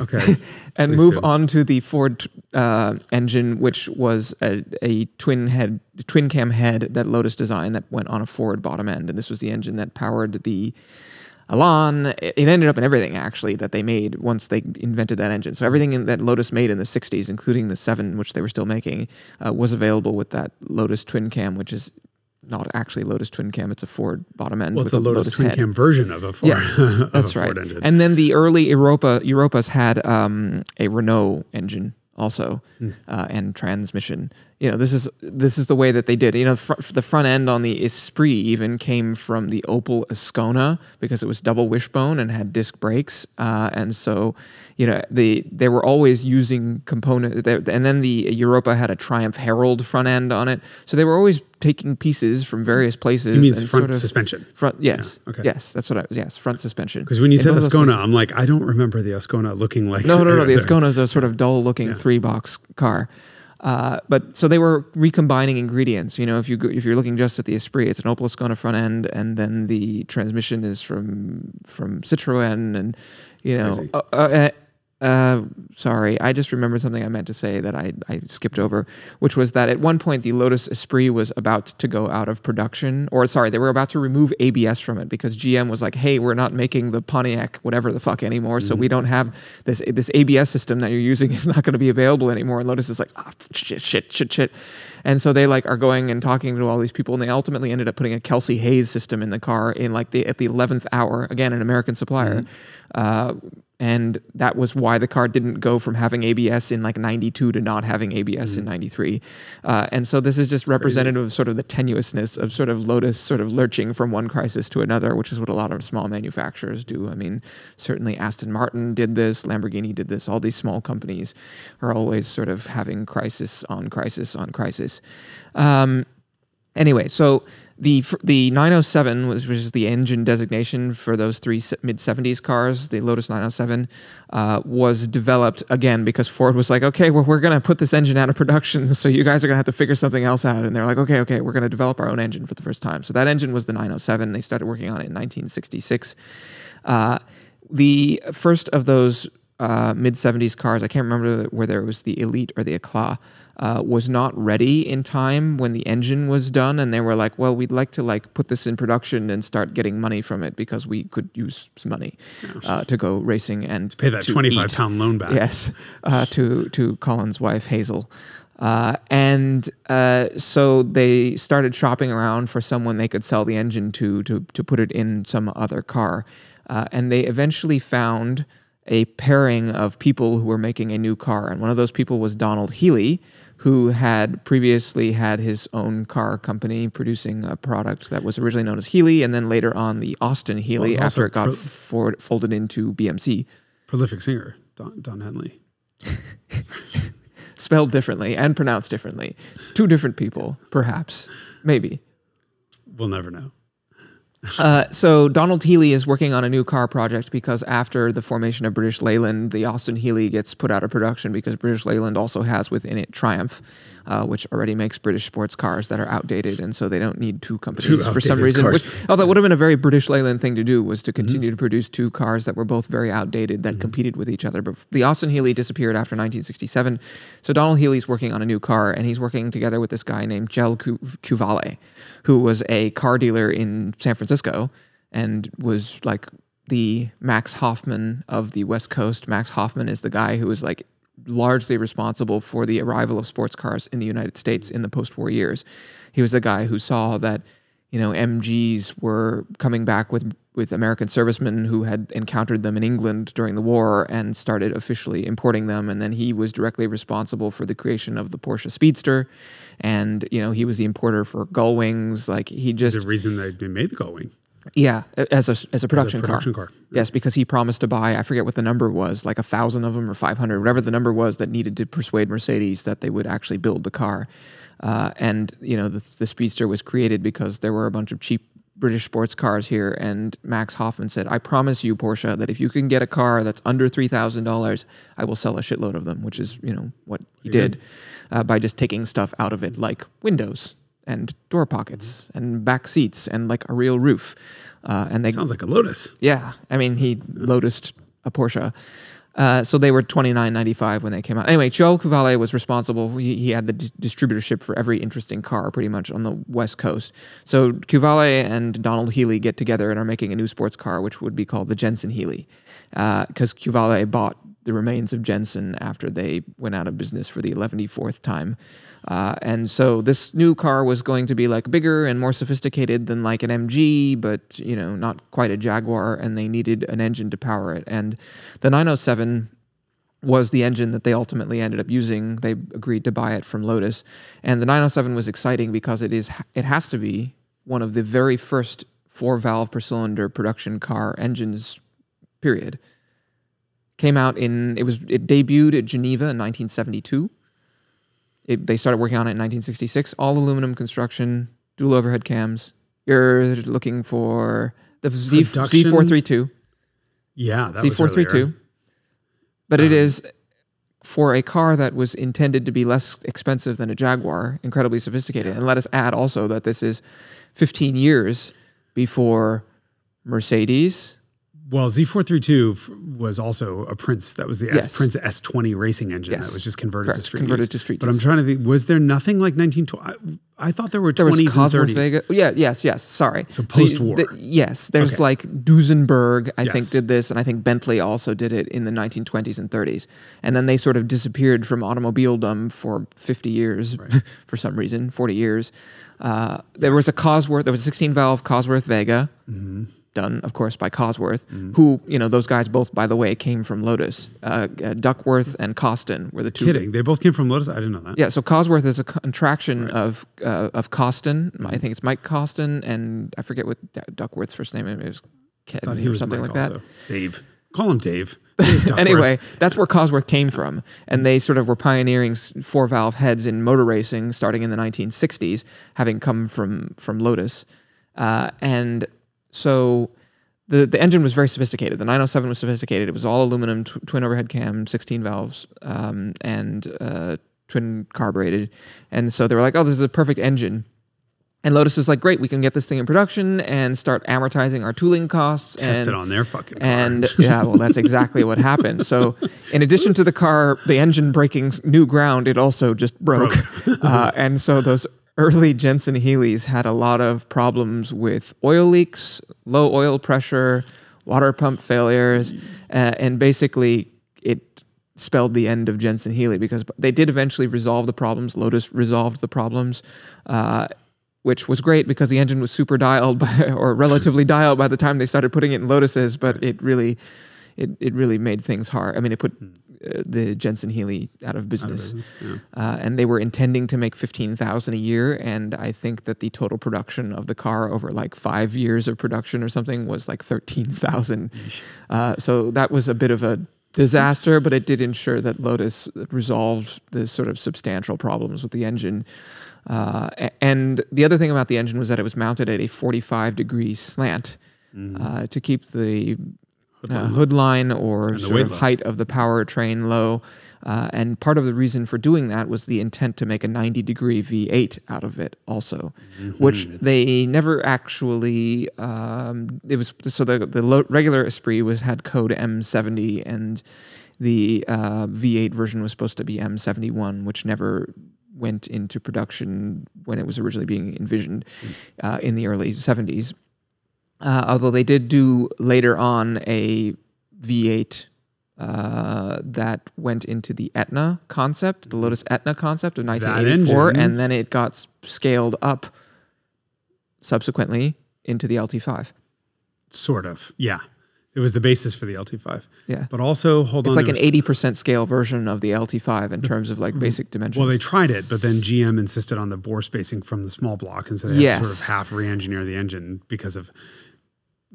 Speaker 1: and move on to the Ford engine, which was a twin cam head that Lotus designed that went on a Ford bottom end. And this was the engine that powered the Elan. It ended up in everything, actually, that they made once they invented that engine. So everything that Lotus made in the 60s, including the 7, which they were still making, was available with that Lotus twin cam, which is not actually Lotus twin cam. It's a Ford bottom end.
Speaker 2: Well, it's a Lotus twin cam version of a Ford.
Speaker 1: Yes, that's right.
Speaker 2: Ford engine.
Speaker 1: And then the early Europas had a Renault engine also and transmission. This is the way that they did. The front end on the Esprit even came from the Opel Ascona because it was double wishbone and had disc brakes, and so they were always using components. And then the Europa had a Triumph Herald front end on it, so they were always taking pieces from various places.
Speaker 2: You mean front suspension?
Speaker 1: Yes.
Speaker 2: Yeah, okay.
Speaker 1: Yes, that's what yes, front suspension.
Speaker 2: Because when you said Ascona, I'm like, I don't remember the Ascona looking like.
Speaker 1: No. The Ascona is a sort of dull-looking 3-box car. But so they were recombining ingredients. If you're looking just at the Esprit, it's an Opel Ascona front end, and then the transmission is from Citroën, and sorry, I just remembered something I meant to say that I skipped over, which was that at one point the Lotus Esprit was about to go out of production, they were about to remove ABS from it because GM was like, hey, we're not making the Pontiac whatever the fuck anymore, so we don't have this ABS system that you're using is not going to be available anymore. And Lotus is like, shit. And so they are going and talking to all these people, and they ultimately ended up putting a Kelsey Hayes system in the car at the 11th hour, again, an American supplier. And that was why the car didn't go from having ABS in 92 to not having ABS in 93. And so this is just representative of sort of the tenuousness of sort of Lotus sort of lurching from one crisis to another, which is what a lot of small manufacturers do. I mean, certainly Aston Martin did this, Lamborghini did this. All these small companies are always sort of having crisis on crisis on crisis. Anyway, so the 907 which was the engine designation for those three mid-70s cars. The Lotus 907 was developed, again, because Ford was like, okay, well, we're going to put this engine out of production, so you guys are going to have to figure something else out. And they're like, okay, we're going to develop our own engine for the first time. So that engine was the 907. They started working on it in 1966. The first of those mid-70s cars, I can't remember whether it was the Elite or the Eclat, was not ready in time when the engine was done, and they were like, well, we'd like to put this in production and start getting money from it because we could use some money to go racing and
Speaker 2: pay that 25-pound loan back.
Speaker 1: Yes, to Colin's wife, Hazel. So they started shopping around for someone they could sell the engine to put it in some other car. And they eventually found a pairing of people who were making a new car. And one of those people was Donald Healey, who had previously had his own car company producing a product that was originally known as Healey, and then later on the Austin Healey after it got folded into BMC.
Speaker 2: Prolific singer, Don Henley.
Speaker 1: Spelled differently and pronounced differently. Two different people, perhaps. Maybe.
Speaker 2: We'll never know.
Speaker 1: So Donald Healey is working on a new car project because after the formation of British Leyland, the Austin Healey gets put out of production because British Leyland also has within it Triumph, which already makes British sports cars that are outdated, and so they don't need two companies for some reason. That would have been a very British Leyland thing to do, was to continue to produce two cars that were both very outdated that competed with each other. But the Austin Healey disappeared after 1967, so Donald Healey's working on a new car, and he's working together with this guy named Gel Cuvale, who was a car dealer in San Francisco and was like the Max Hoffman of the West Coast. Max Hoffman is the guy who was like largely responsible for the arrival of sports cars in the United States in the post-war years. He was the guy who saw that, you know, MGs were coming back with American servicemen who had encountered them in England during the war and started officially importing them. And then he was directly responsible for the creation of the Porsche Speedster. And, you know, he was the importer for gull wings. Like, he just...
Speaker 2: There's a reason they made the gull wing.
Speaker 1: Yeah, as a production car.
Speaker 2: car.
Speaker 1: Yes, because he promised to buy, I forget what the number was, like 1,000 of them or 500, whatever the number was that needed to persuade Mercedes that they would actually build the car. And, you know, the Speedster was created because there were a bunch of cheap British sports cars here, and Max Hoffman said, I promise you, Porsche, that if you can get a car that's under $3,000, I will sell a shitload of them, which is, you know, what he did by just taking stuff out of it, like windows and door pockets and back seats and like a real roof. And they
Speaker 2: sounds like a Lotus.
Speaker 1: Yeah. I mean, he Lotused a Porsche. So they were $29.95 when they came out. Anyway, Joel Cuvale was responsible. He had the distributorship for every interesting car pretty much on the West Coast. So Cuvale and Donald Healey get together and are making a new sports car, which would be called the Jensen Healey, because Cuvale bought the remains of Jensen after they went out of business for the 114th time. And so this new car was going to be like bigger and more sophisticated than like an MG, but, you know, not quite a Jaguar, and they needed an engine to power it. And the 907 was the engine that they ultimately ended up using. They agreed to buy it from Lotus. And the 907 was exciting because it has to be one of the very first 4-valve per cylinder production car engines, period. It debuted at Geneva in 1972. They started working on it in 1966. All aluminum construction, dual overhead cams. You're looking for the Z432.
Speaker 2: Yeah, that
Speaker 1: Z432.
Speaker 2: was earlier.
Speaker 1: But it is, for a car that was intended to be less expensive than a Jaguar, incredibly sophisticated. And let us add also that this is 15 years before Mercedes.
Speaker 2: Well, Z432 was also a Prince. That was the Prince S20 racing engine that was just converted to street use. But I'm trying to think, was there nothing like 1920? I thought there were 20s and 30s.
Speaker 1: Vega. Yeah, yes, sorry.
Speaker 2: So post-war.
Speaker 1: Yes, there's like Duesenberg, I think, did this, and I think Bentley also did it in the 1920s and 30s. And then they sort of disappeared from automobiledom for 50 years, for some reason, 40 years. There was a 16-valve Cosworth Vega, done, of course, by Cosworth, who, you know, those guys both, by the way, came from Lotus. Duckworth and Costin were the two.
Speaker 2: Kidding. They both came from Lotus? I didn't know that.
Speaker 1: Yeah, so Cosworth is a contraction of Costin. I think it's Mike Costin, and I forget what Duckworth's first name is. It was Ken or something like that.
Speaker 2: Dave. Call him Dave.
Speaker 1: Anyway, that's where Cosworth came from. And they sort of were pioneering 4-valve heads in motor racing starting in the 1960s, having come from Lotus. And so the engine was very sophisticated. The 907 was sophisticated. It was all aluminum, twin overhead cam, 16 valves, and twin carbureted. And so they were like, oh, this is a perfect engine. And Lotus is like, great, we can get this thing in production and start amortizing our tooling costs.
Speaker 2: Test it on their fucking car.
Speaker 1: And yeah, well, that's exactly what happened. So in addition to the engine breaking new ground, it also just broke. And so those early Jensen Healeys had a lot of problems with oil leaks, low oil pressure, water pump failures, and basically it spelled the end of Jensen Healey, because they did eventually resolve the problems. Lotus resolved the problems, which was great because the engine was super dialed or relatively dialed by the time they started putting it in Lotuses, but it really made things hard. I mean, it put the Jensen Healey out of business. And they were intending to make 15,000 a year, and I think that the total production of the car over like 5 years of production or something was like 13,000. So that was a bit of a disaster, but it did ensure that Lotus resolved the sort of substantial problems with the engine. And the other thing about the engine was that it was mounted at a 45-degree slant to keep the hood line or sort of height of the powertrain low. And part of the reason for doing that was the intent to make a 90-degree V8 out of it also, which they never actually, it was, so the regular Esprit had code M70 and the V8 version was supposed to be M71, which never went into production when it was originally being envisioned in the early 70s. Although they did do later on a V8 that went into the Etna concept, the Lotus Etna concept of 1984, and then it got scaled up subsequently into the LT5.
Speaker 2: Sort of, yeah. It was the basis for the LT5.
Speaker 1: Yeah.
Speaker 2: But also, hold on.
Speaker 1: It's like an 80% scale version of the LT5 in terms of like basic dimensions.
Speaker 2: Well, they tried it, but then GM insisted on the bore spacing from the small block, and so they had to sort of half re-engineer the engine because of...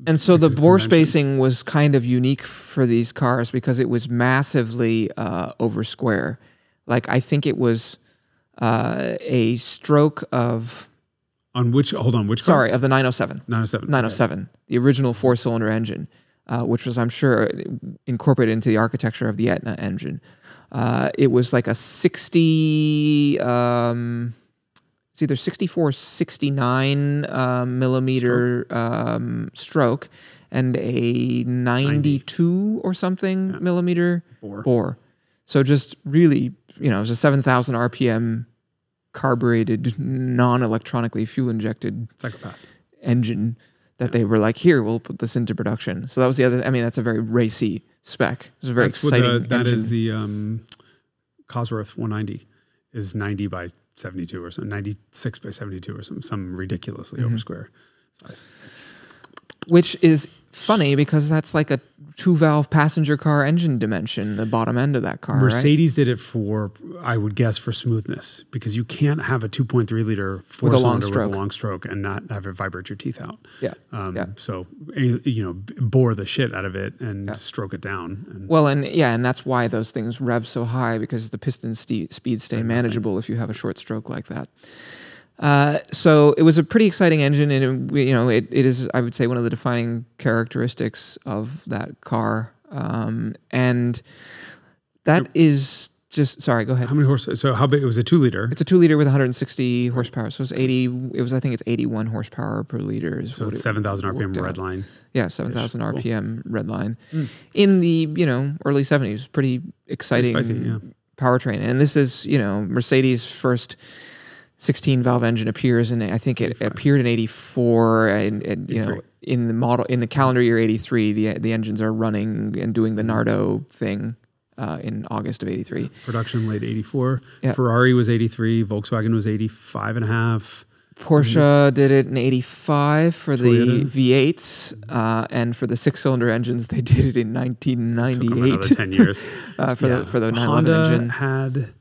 Speaker 1: And so the bore spacing was kind of unique for these cars because it was massively over square. Like I think it was a stroke of...
Speaker 2: On which, hold on, which car?
Speaker 1: Sorry, of the 907.
Speaker 2: 907.
Speaker 1: 907, the original four-cylinder engine, which was, I'm sure, incorporated into the architecture of the Etna engine. It was like a 60... it's either 64 or 69 millimeter stroke and a 92 or something millimeter bore. So just really, it was a 7,000 RPM carbureted, non-electronically fuel-injected engine that they were like, here, we'll put this into production. So that was the other, that's a very racy spec. It was a very exciting engine.
Speaker 2: That is the Cosworth 190 is 90 by 72 or something, 96 by 72 or something, some ridiculously over square size.
Speaker 1: Which is funny because that's like a 2-valve passenger car engine dimension, the bottom end of that car.
Speaker 2: Mercedes did it for, I would guess, for smoothness, because you can't have a 2.3 liter four-cylinder with a long stroke and not have it vibrate your teeth out.
Speaker 1: Yeah.
Speaker 2: So, bore the shit out of it and stroke it down.
Speaker 1: And that's why those things rev so high, because the piston speeds stay manageable if you have a short stroke like that. So it was a pretty exciting engine, and it is, I would say, one of the defining characteristics of that car. And that is just, sorry, go ahead.
Speaker 2: How many horse? So how big? It was a 2-liter.
Speaker 1: It's a 2-liter with 160 horsepower. So I think it's 81 horsepower per liter.
Speaker 2: So it's 7,000 RPM red line.
Speaker 1: Yeah, 7,000 RPM red line. In the, early 70s. Pretty exciting powertrain. And this is, Mercedes' first 16-valve engine appears, and I think it appeared in '84, and in the calendar year '83, the engines are running and doing the Nardo thing in August of '83.
Speaker 2: Production late '84. Yeah. Ferrari was '83. Volkswagen was 85 and a half.
Speaker 1: Porsche did it in '85 for Toyota. The V8s, and for the 6-cylinder engines, they did it in 1998.
Speaker 2: Took them another 10 years
Speaker 1: for the 911
Speaker 2: Honda
Speaker 1: engine.
Speaker 2: Had.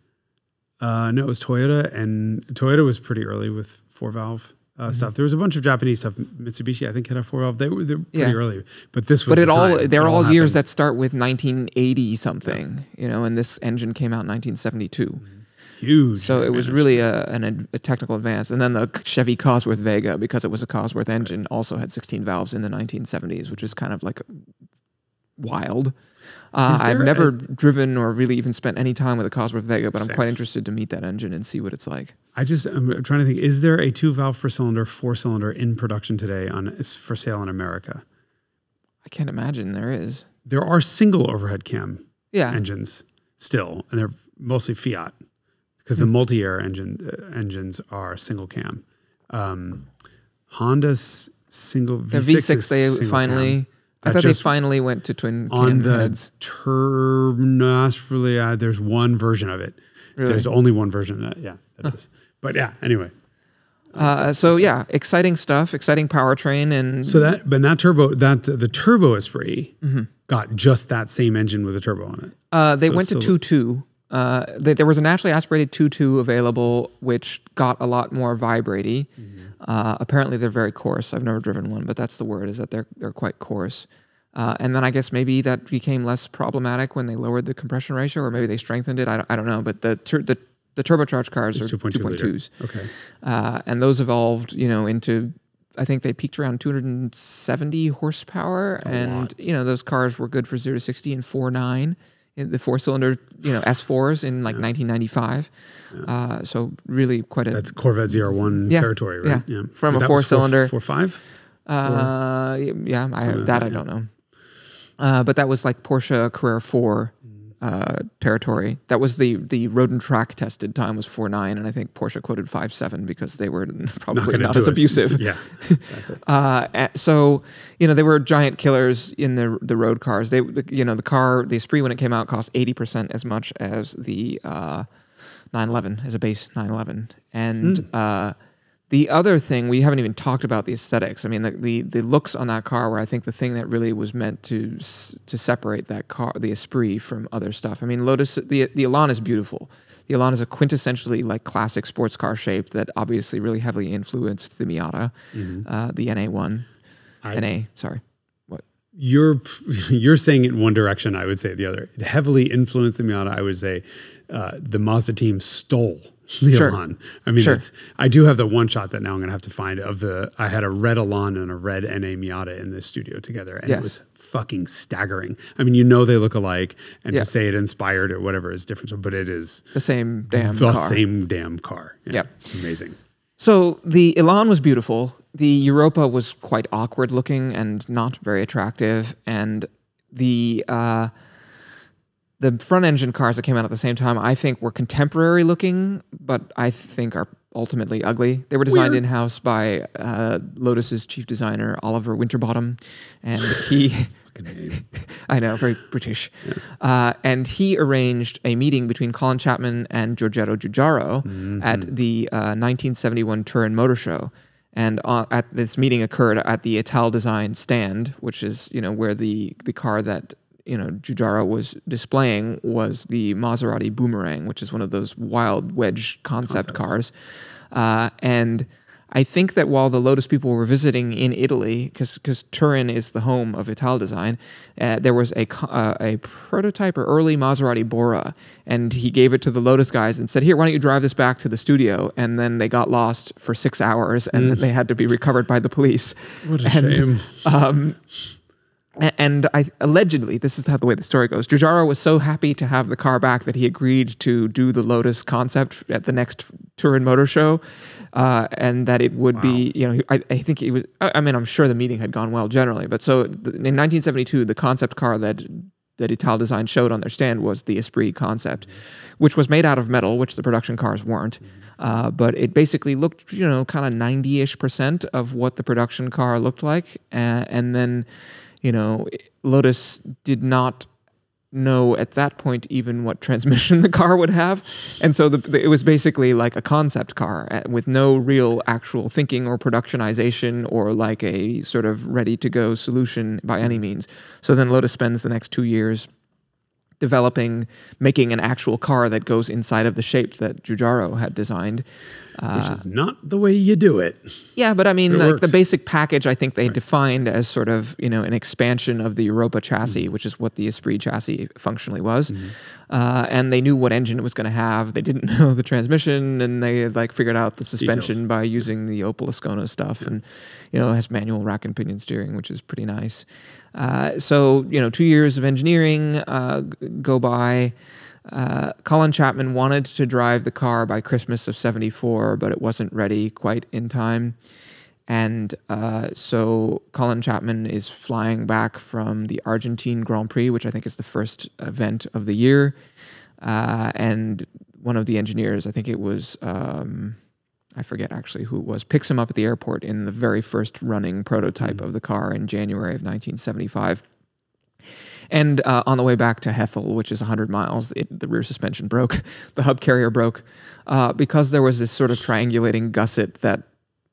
Speaker 2: No, it was Toyota, and Toyota was pretty early with 4-valve stuff. There was a bunch of Japanese stuff. Mitsubishi, I think, had a 4-valve. They're pretty early, but this was. But
Speaker 1: they're all years that start with 1980 something, and this engine came out in 1972.
Speaker 2: Huge.
Speaker 1: So it was really a technical advance. And then the Chevy Cosworth Vega, because it was a Cosworth engine, also had 16 valves in the 1970s, which is kind of like wild. I've never driven or really even spent any time with a Cosworth Vega, but I'm quite interested to meet that engine and see what it's like.
Speaker 2: I'm trying to think, is there a 2-valve per cylinder, 4-cylinder in production today for sale in America?
Speaker 1: I can't imagine there is.
Speaker 2: There are single overhead cam engines still, and they're mostly Fiat, because the multi-air engines are single cam. Honda's single V6.
Speaker 1: The V6 they finally...
Speaker 2: Cam.
Speaker 1: I thought they finally went to twin cam heads.
Speaker 2: There's one version of it. Really? There's only one version of that. Yeah, that is. But yeah, anyway.
Speaker 1: Exciting stuff, exciting powertrain, and
Speaker 2: the turbo Esprit got just that same engine with a turbo on
Speaker 1: it. They went to 2.2. There was a naturally aspirated 2.2 available, which got a lot more vibraty. Apparently, they're very coarse. I've never driven one, but that's the word, is that they're quite coarse. And then I guess maybe that became less problematic when they lowered the compression ratio, or maybe they strengthened it. I don't know. But the the turbocharged cars
Speaker 2: It's
Speaker 1: are
Speaker 2: 2.2
Speaker 1: 2.2s.
Speaker 2: Okay.
Speaker 1: And those evolved, into, I think they peaked around 270 horsepower. And, those cars were good for 0 to 60 in 4.9. In the four-cylinder, S4s in 1995. Yeah. So really quite a...
Speaker 2: That's Corvette ZR1 territory, right?
Speaker 1: Yeah. From a four-cylinder.
Speaker 2: 4.5?
Speaker 1: I don't know. But that was like Porsche Carrera 4 territory. That was the road and track tested time was 4.9, and I think Porsche quoted 5.7 because they were probably not as abusive.
Speaker 2: Yeah, exactly.
Speaker 1: So they were giant killers in the road cars. The Esprit when it came out cost 80% as much as the 911 as a base 911, and the other thing, we haven't even talked about the aesthetics. I mean, the looks on that car were, I think, the thing that really was meant to separate that car, the Esprit, from other stuff. I mean, Lotus, the Elan is beautiful. The Elan is a quintessentially like classic sports car shape that obviously really heavily influenced the Miata, the NA1. Sorry. What?
Speaker 2: You're saying it in one direction, I would say the other. It heavily influenced the Miata. I would say the Mazda team stole the Elan. I mean, I do have the one shot that now I'm going to have to find I had a red Elan and a red NA Miata in this studio together, and it was fucking staggering. I mean, they look alike, and to say it inspired or whatever is different, but it is
Speaker 1: the same damn
Speaker 2: car.
Speaker 1: Same
Speaker 2: damn car. Yeah. It's amazing.
Speaker 1: So the Elan was beautiful. The Europa was quite awkward looking and not very attractive, and the front engine cars that came out at the same time, I think, were contemporary looking, but I think are ultimately ugly. They were designed in-house by Lotus's chief designer, Oliver Winterbottom, and he... I know, very British. Yes. And he arranged a meeting between Colin Chapman and Giorgetto Giugiaro at the 1971 Turin Motor Show. And at this meeting occurred at the Ital Design stand, which is, where the car that Giugiaro was displaying was the Maserati Boomerang, which is one of those wild wedge concept cars. And I think that while the Lotus people were visiting in Italy, because Turin is the home of Ital Design, there was a prototype or early Maserati Bora, and he gave it to the Lotus guys and said, "Here, why don't you drive this back to the studio?" And then they got lost for 6 hours, and then they had to be recovered by the police.
Speaker 2: What a shame.
Speaker 1: And allegedly, this is the way the story goes, Giugiaro was so happy to have the car back that he agreed to do the Lotus concept at the next Turin Motor Show, and that it would be, I think he was, I'm sure the meeting had gone well generally, but so in 1972, the concept car that Ital Design showed on their stand was the Esprit concept, which was made out of metal, which the production cars weren't. But it basically looked, kind of 90-ish% of what the production car looked like. And then, Lotus did not know at that point even what transmission the car would have. And so it was basically like a concept car with no real actual thinking or productionization or like a sort of ready-to-go solution by any means. So then Lotus spends the next 2 years making an actual car that goes inside of the shape that Giugiaro had designed.
Speaker 2: Which is not the way you do it.
Speaker 1: Yeah, but I mean, like the basic package, I think they defined as sort of, an expansion of the Europa chassis, which is what the Esprit chassis functionally was. And they knew what engine it was going to have. They didn't know the transmission, and they figured out the suspension by using the Opel Ascona stuff. And, it has manual rack and pinion steering, which is pretty nice. So, 2 years of engineering go by. Colin Chapman wanted to drive the car by Christmas of '74, but it wasn't ready quite in time. And so Colin Chapman is flying back from the Argentine Grand Prix, which I think is the first event of the year. And one of the engineers, I think it was, I forget actually who it was, picks him up at the airport in the very first running prototype of the car in January of 1975. And on the way back to Hethel, which is 100 miles, the rear suspension broke. The hub carrier broke because there was this sort of triangulating gusset that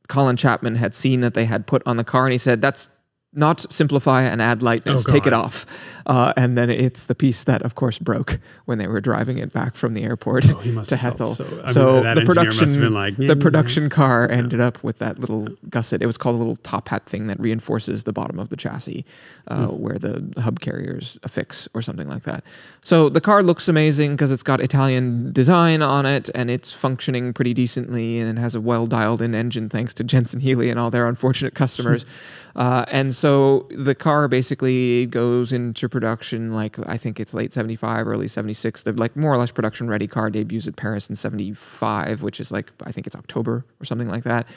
Speaker 1: Colin Chapman had seen that they had put on the car. And he said, that's not simplify and add lightness, take it off. And then it's the piece that, of course, broke when they were driving it back from the airport to Hethel. So the production car ended up with that little gusset. It was called a little top hat thing that reinforces the bottom of the chassis where the hub carriers affix or something like that. So the car looks amazing because it's got Italian design on it and it's functioning pretty decently and it has a well-dialed in engine thanks to Jensen Healy and all their unfortunate customers. And so the car basically goes into production, like I think it's late 75, early 76. The like more or less production ready car debuts at Paris in 75, which is like, I think it's October or something like that.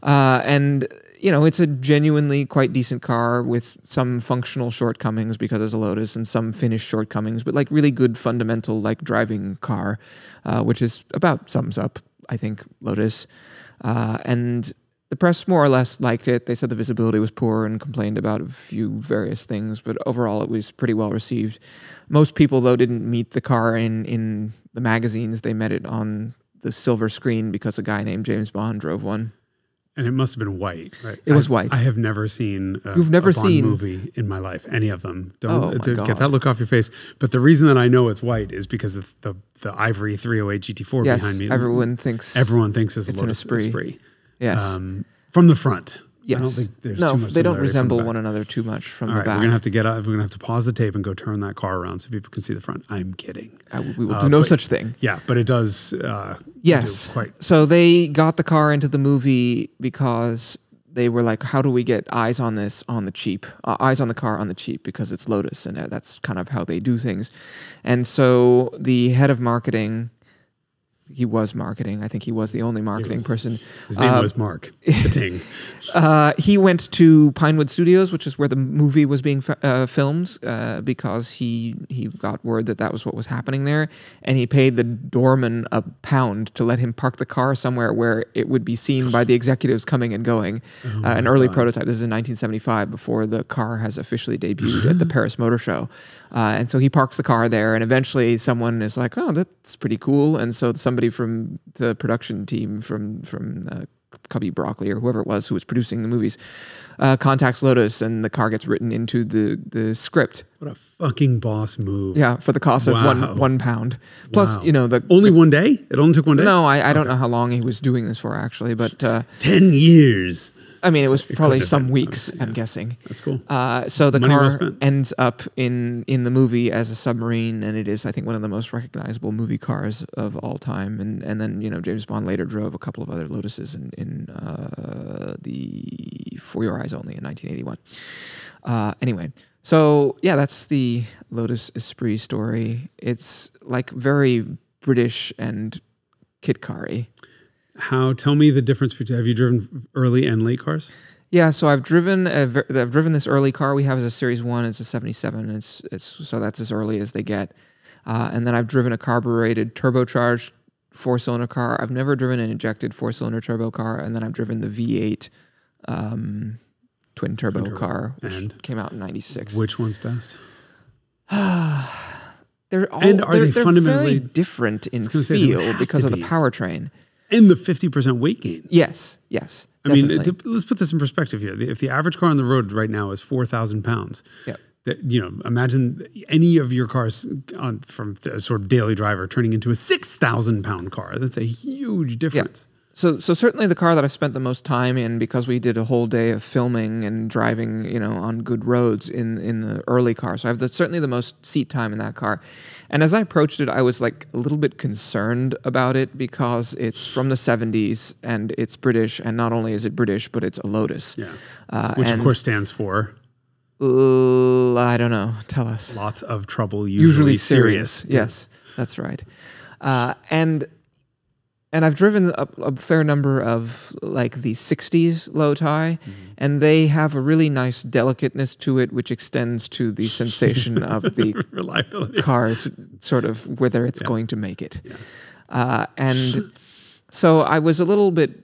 Speaker 1: And, you know, it's a genuinely quite decent car with some functional shortcomings because it's a Lotus and some finished shortcomings, but like really good fundamental like driving car, which is about sums up, I think, Lotus. And the press more or less liked it. They said the visibility was poor and complained about a few various things, but overall it was pretty well received. Most people, though, didn't meet the car in the magazines. They met it on the silver screen because a guy named James Bond drove one.
Speaker 2: And it must have been white, right?
Speaker 1: It was white.
Speaker 2: I have never seen a
Speaker 1: seen
Speaker 2: Bond movie in my life, any of them.
Speaker 1: God.
Speaker 2: Get that look off your face. But the reason that I know it's white is because of the ivory 308 GT4 behind me.
Speaker 1: Everyone thinks
Speaker 2: it's a Lotus
Speaker 1: Esprit. Yes.
Speaker 2: From the front.
Speaker 1: Yes.
Speaker 2: I don't think there's
Speaker 1: no,
Speaker 2: too much
Speaker 1: they don't
Speaker 2: similarity
Speaker 1: resemble one another too much from the back.
Speaker 2: We're gonna have to we're gonna have to pause the tape and go turn that car around so people can see the front. I'm kidding.
Speaker 1: We will do no such thing.
Speaker 2: Yeah, but it does.
Speaker 1: Yes. So they got the car into the movie because they were like, how do we get eyes on this on the cheap? Eyes on the car on the cheap because it's Lotus, and that's kind of how they do things. And so the head of marketing. He was marketing. I think he was the only marketing person.
Speaker 2: His name was Mark Ting.
Speaker 1: He went to Pinewood Studios, which is where the movie was being filmed, because he got word that was what was happening there, and he paid the doorman £1 to let him park the car somewhere where it would be seen by the executives coming and going. An early prototype. This is in 1975, before the car has officially debuted at the Paris Motor Show. And so he parks the car there, and eventually someone is like, "Oh, that's pretty cool." And so somebody from the production team from Cubby Broccoli or whoever it was who was producing the movies contacts Lotus, and the car gets written into the script.
Speaker 2: What a fucking boss move!
Speaker 1: Yeah, for the cost of £1. Plus, you know,
Speaker 2: only 1 day. It only took 1 day.
Speaker 1: No, I don't know how long he was doing this for actually, but
Speaker 2: 10 years.
Speaker 1: I mean, it was probably some weeks, I'm guessing.
Speaker 2: That's cool.
Speaker 1: So the car ends up in the movie as a submarine, and it is, I think, one of the most recognizable movie cars of all time. And then, you know, James Bond later drove a couple of other Lotuses in the For Your Eyes Only in 1981. Anyway, so yeah, that's the Lotus Esprit story. It's like very British and kit car-y.
Speaker 2: Tell me the difference between, have you driven early and late cars?
Speaker 1: Yeah, so I've driven this early car we have as a Series 1. It's a 77. So that's as early as they get. And then I've driven a carbureted, turbocharged 4-cylinder car. I've never driven an injected 4-cylinder turbo car. And then I've driven the V8 twin turbo car, which came out in 96.
Speaker 2: Which one's best?
Speaker 1: They're
Speaker 2: fundamentally
Speaker 1: very different in feel because of the powertrain.
Speaker 2: And the 50% weight gain.
Speaker 1: Yes.
Speaker 2: I mean, let's put this in perspective here. If the average car on the road right now is 4,000 pounds, imagine any of your cars from a sort of daily driver turning into a 6,000 pound car. That's a huge difference.
Speaker 1: Yeah. So certainly the car that I've spent the most time in, because we did a whole day of filming and driving, you know, on good roads in the early car. So I have certainly the most seat time in that car. And as I approached it, I was like a little bit concerned about it because it's from the 70s and it's British. And not only is it British, but it's a Lotus.
Speaker 2: Yeah. Which of course stands for?
Speaker 1: I don't know. Tell us.
Speaker 2: Lots of trouble, usually serious.
Speaker 1: Yes, that's right. And I've driven a fair number of like the 60s Lotus, and they have a really nice delicateness to it, which extends to the sensation of the
Speaker 2: reliability
Speaker 1: cars, sort of whether it's going to make it. Yeah. And so I was a little bit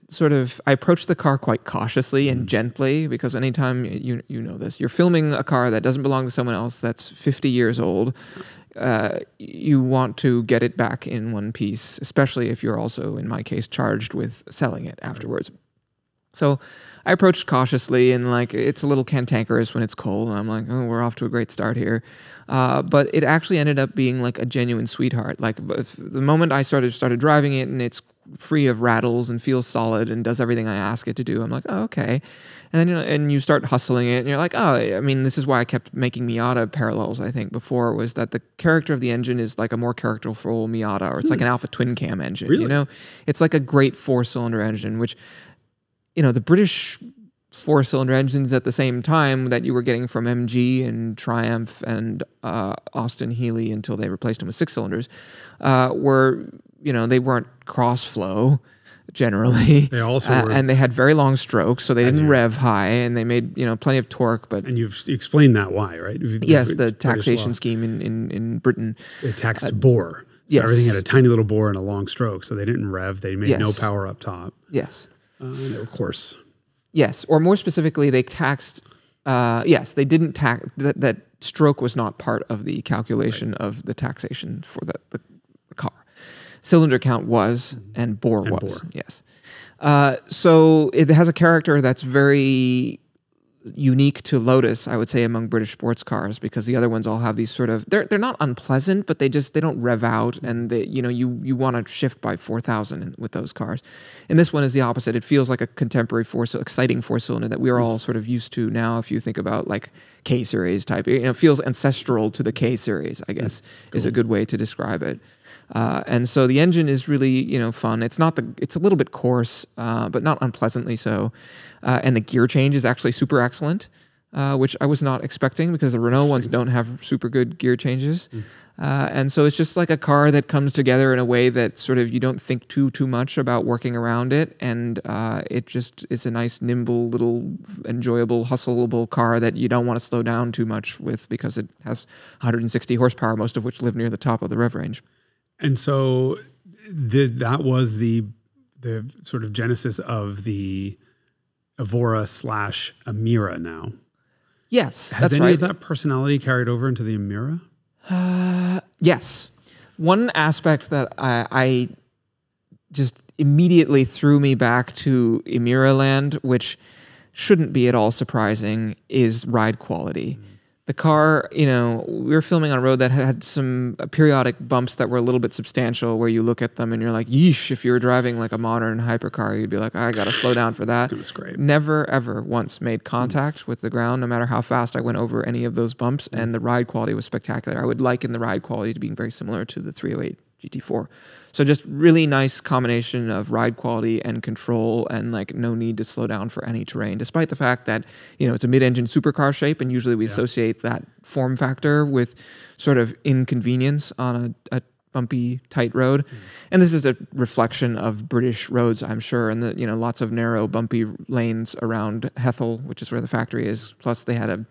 Speaker 1: I approached the car quite cautiously and gently, because anytime, you know this, you're filming a car that doesn't belong to someone else that's 50 years old, you want to get it back in one piece, especially if you're also, in my case, charged with selling it afterwards. So I approached cautiously, and like it's a little cantankerous when it's cold, and I'm like, oh, we're off to a great start here. But it actually ended up being like a genuine sweetheart. Like the moment I started driving it, and it's free of rattles and feels solid and does everything I ask it to do, I'm like, oh, okay. And then and you start hustling it, and you're like, oh, I mean, this is why I kept making Miata parallels. I think before was that the character of the engine is like a more characterful Miata, or it's like an Alpha twin cam engine.
Speaker 2: Really?
Speaker 1: You know, it's like a great 4-cylinder engine, which, you know, the British 4-cylinder engines at the same time that you were getting from MG and Triumph and Austin Healey until they replaced them with 6-cylinders were, you know, they weren't cross flow generally.
Speaker 2: They also were,
Speaker 1: and they had very long strokes, so they didn't rev high, and they made, you know, plenty of torque. But
Speaker 2: and you've explained that why, right?
Speaker 1: Yes, the taxation scheme in Britain.
Speaker 2: They taxed bore. So
Speaker 1: yes.
Speaker 2: Everything had a tiny little bore and a long stroke, so they didn't rev. They made no power up top.
Speaker 1: Yes.
Speaker 2: And of course.
Speaker 1: Yes, or more specifically, they taxed. Yes, they didn't tax that stroke was not part of the calculation of the taxation for the car. Cylinder count was, and bore was. Bore. Yes. So it has a character that's very unique to Lotus, I would say, among British sports cars, because the other ones all have these sort of they're not unpleasant, but they don't rev out, and you want to shift by 4,000 with those cars. And this one is the opposite. It feels like a contemporary exciting 4-cylinder that we're all sort of used to now. If you think about like K series type, you know, it feels ancestral to the K series, I guess, is a good way to describe it. And so the engine is really, you know, fun. It's a little bit coarse, but not unpleasantly so. And the gear change is actually super excellent, which I was not expecting because the Renault ones don't have super good gear changes. And so it's just like a car that comes together in a way that sort of you don't think too much about working around it. And it just is a nice, nimble, little, enjoyable, hustleable car that you don't want to slow down too much with because it has 160 horsepower, most of which live near the top of the rev range.
Speaker 2: And so that was the sort of genesis of the Evora / Amira now.
Speaker 1: Yes,
Speaker 2: Has any of that personality carried over into the Amira?
Speaker 1: Yes. One aspect that I just immediately threw me back to Amira land, which shouldn't be at all surprising, is ride quality. The car, you know, we were filming on a road that had some periodic bumps that were a little bit substantial where you look at them and you're like, yeesh, if you were driving like a modern hypercar, you'd be like, I got to slow down for that.
Speaker 2: It's gonna scrape.
Speaker 1: Never, ever once made contact with the ground, no matter how fast I went over any of those bumps, and the ride quality was spectacular. I would liken the ride quality to being very similar to the 308 GT4. So just really nice combination of ride quality and control, and like no need to slow down for any terrain, despite the fact that, you know, it's a mid-engine supercar shape, and usually we associate that form factor with sort of inconvenience on a bumpy, tight road. And this is a reflection of British roads, I'm sure, and the, you know, lots of narrow, bumpy lanes around Hethel, which is where the factory is. Plus they had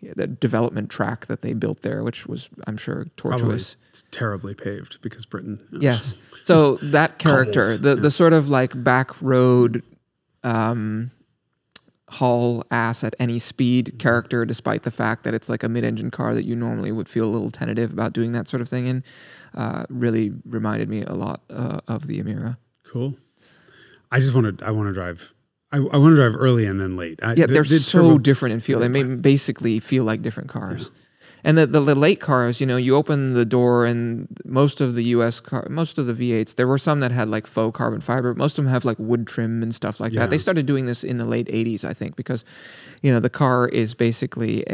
Speaker 1: the development track that they built there, which was, I'm sure, tortuous.
Speaker 2: Probably terribly paved because Britain. You know,
Speaker 1: yes. So that character, the sort of like back road haul ass at any speed character, despite the fact that it's like a mid-engine car that you normally would feel a little tentative about doing that sort of thing in, really reminded me a lot of the Amira.
Speaker 2: Cool. I want to drive. I want to drive early and then late.
Speaker 1: They're so different in feel. They basically feel like different cars. Yeah. And the late cars, you know, you open the door, and most of the US most of the V8s, there were some that had like faux carbon fiber. Most of them have like wood trim and stuff like that. They started doing this in the late 80s, I think, because, you know, the car is basically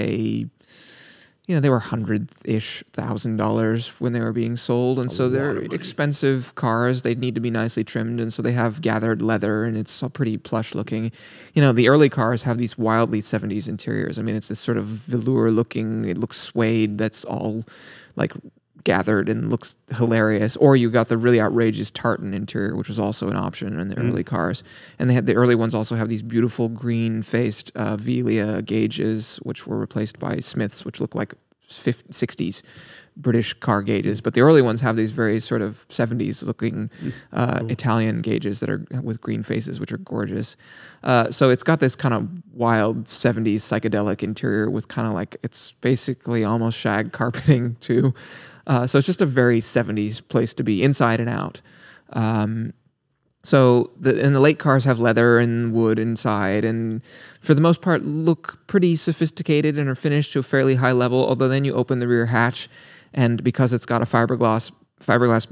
Speaker 1: they were $100,000 when they were being sold. And so they're expensive cars. They need to be nicely trimmed. And so they have gathered leather, and it's all pretty plush looking. You know, the early cars have these wildly 70s interiors. I mean, it's this sort of velour looking, it looks suede, that's all like gathered and looks hilarious. Or you got the really outrageous tartan interior, which was also an option in the early cars. And they had the early ones also have these beautiful green-faced Velia gauges, which were replaced by Smiths, which look like 60s British car gauges. But the early ones have these very sort of 70s looking Italian gauges that are with green faces, which are gorgeous. So it's got this kind of wild 70s psychedelic interior with kind of like, it's basically almost shag carpeting too. So it's just a very 70s place to be, inside and out. So the late cars have leather and wood inside, and for the most part look pretty sophisticated and are finished to a fairly high level. Although then you open the rear hatch, and because it's got a fiberglass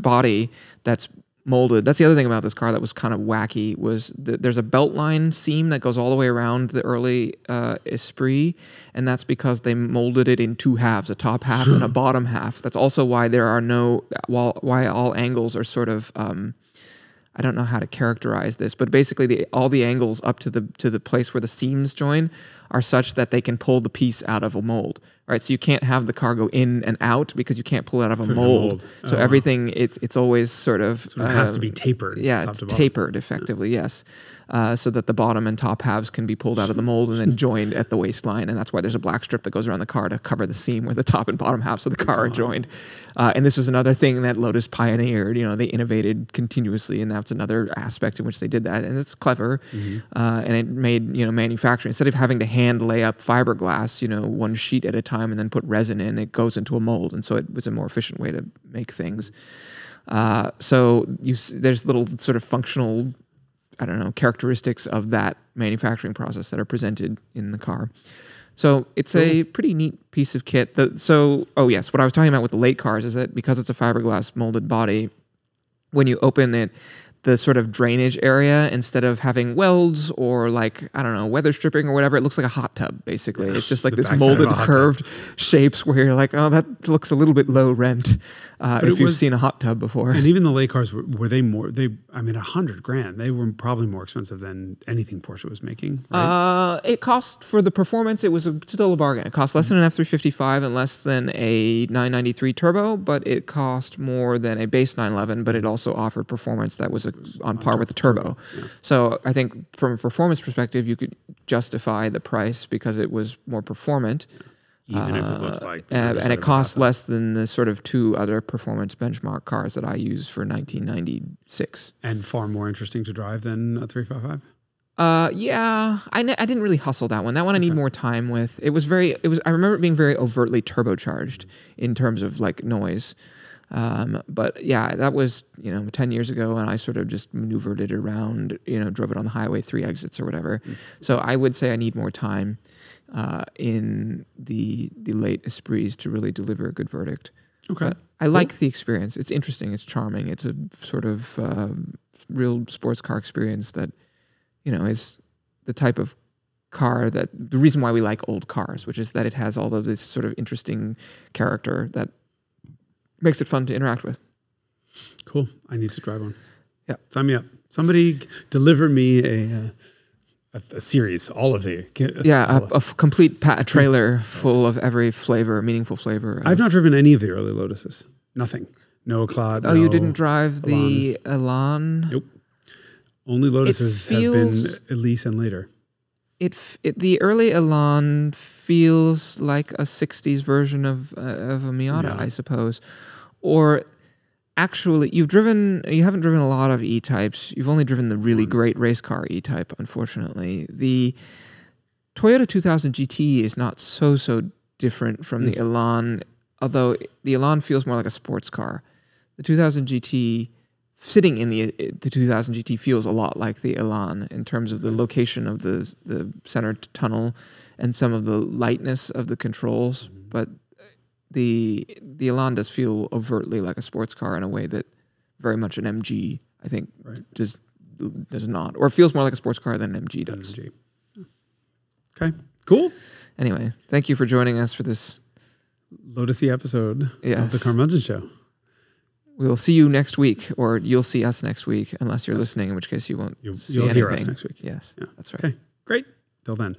Speaker 1: body that's molded. That's the other thing about this car that was kind of wacky was there's a belt line seam that goes all the way around the early Esprit, and that's because they molded it in two halves, a top half and a bottom half. That's also why there are why all angles are sort of I don't know how to characterize this, but basically all the angles up to the place where the seams join are such that they can pull the piece out of a mold, right? So you can't have the car go in and out because you can't pull it out of a mold. So everything, it's always sort of...
Speaker 2: So it has to be tapered.
Speaker 1: Yeah, it's tapered effectively, yes. So that the bottom and top halves can be pulled out of the mold and then joined at the waistline. And that's why there's a black strip that goes around the car to cover the seam where the top and bottom halves of the car are joined. And this was another thing that Lotus pioneered. You know, they innovated continuously, and that's another aspect in which they did that. And it's clever. And it made, manufacturing, instead of having to hand lay up fiberglass, one sheet at a time and then put resin in, it goes into a mold. And so it was a more efficient way to make things. So there's little sort of functional, characteristics of that manufacturing process that are presented in the car. So it's a pretty neat piece of kit. What I was talking about with the late cars is that because it's a fiberglass molded body, when you open it, the sort of drainage area, instead of having welds or weather stripping or whatever, it looks like a hot tub, basically. It's just like this molded, curved shapes where you're like, oh, that looks a little bit low rent if you've seen a hot tub before.
Speaker 2: And even the late cars, were they more, $100,000. They were probably more expensive than anything Porsche was making, right?
Speaker 1: It cost, for the performance, it was still a bargain. It cost less than an F355 and less than a 993 turbo, but it cost more than a base 911, but it also offered performance that was on par with the turbo. Yeah. So I think from a performance perspective, you could justify the price because it was more performant.
Speaker 2: Even if it looked like...
Speaker 1: and it cost less than the sort of two other performance benchmark cars that I used for 1996.
Speaker 2: And far more interesting to drive than a 355?
Speaker 1: Yeah, I didn't really hustle that one. That one I need more time with. I remember it being very overtly turbocharged in terms of noise. But yeah, that was, 10 years ago, and I sort of just maneuvered it around, drove it on the highway, 3 exits or whatever. So I would say I need more time in the late Esprits to really deliver a good verdict.
Speaker 2: Okay.
Speaker 1: But I like the experience. It's interesting. It's charming. It's a sort of real sports car experience that, is the type of car that the reason why we like old cars, which is that it has all of this sort of interesting character that makes it fun to interact with.
Speaker 2: Cool. I need to drive one.
Speaker 1: Yeah.
Speaker 2: Sign me up. Somebody deliver me a series, all of the...
Speaker 1: a complete trailer full of every flavor, meaningful flavor.
Speaker 2: I've not driven any of the early Lotuses. Nothing. No Eclat.
Speaker 1: Oh, you didn't drive the Elan?
Speaker 2: Nope. Only Lotuses have been Elise and later.
Speaker 1: The early Elan feels like a 60s version of a Miata, I suppose. Or actually, you haven't driven a lot of E-types. You've only driven the really great race car E-type, unfortunately. The Toyota 2000 GT is not so different from the Elan, although the Elan feels more like a sports car. The 2000 GT, sitting in the 2000 GT, feels a lot like the Elan in terms of the location of the center tunnel and some of the lightness of the controls, but the Elan does feel overtly like a sports car in a way that very much an MG, I think, does not. Or it feels more like a sports car than an MG does.
Speaker 2: Okay, cool.
Speaker 1: Anyway, thank you for joining us for this
Speaker 2: Lotus-y episode of the Carmudgeon Show.
Speaker 1: We'll see you next week, or you'll see us next week, unless you're listening, in which case you won't.
Speaker 2: You'll hear us next week.
Speaker 1: Yes, that's right.
Speaker 2: Okay, great. Till then.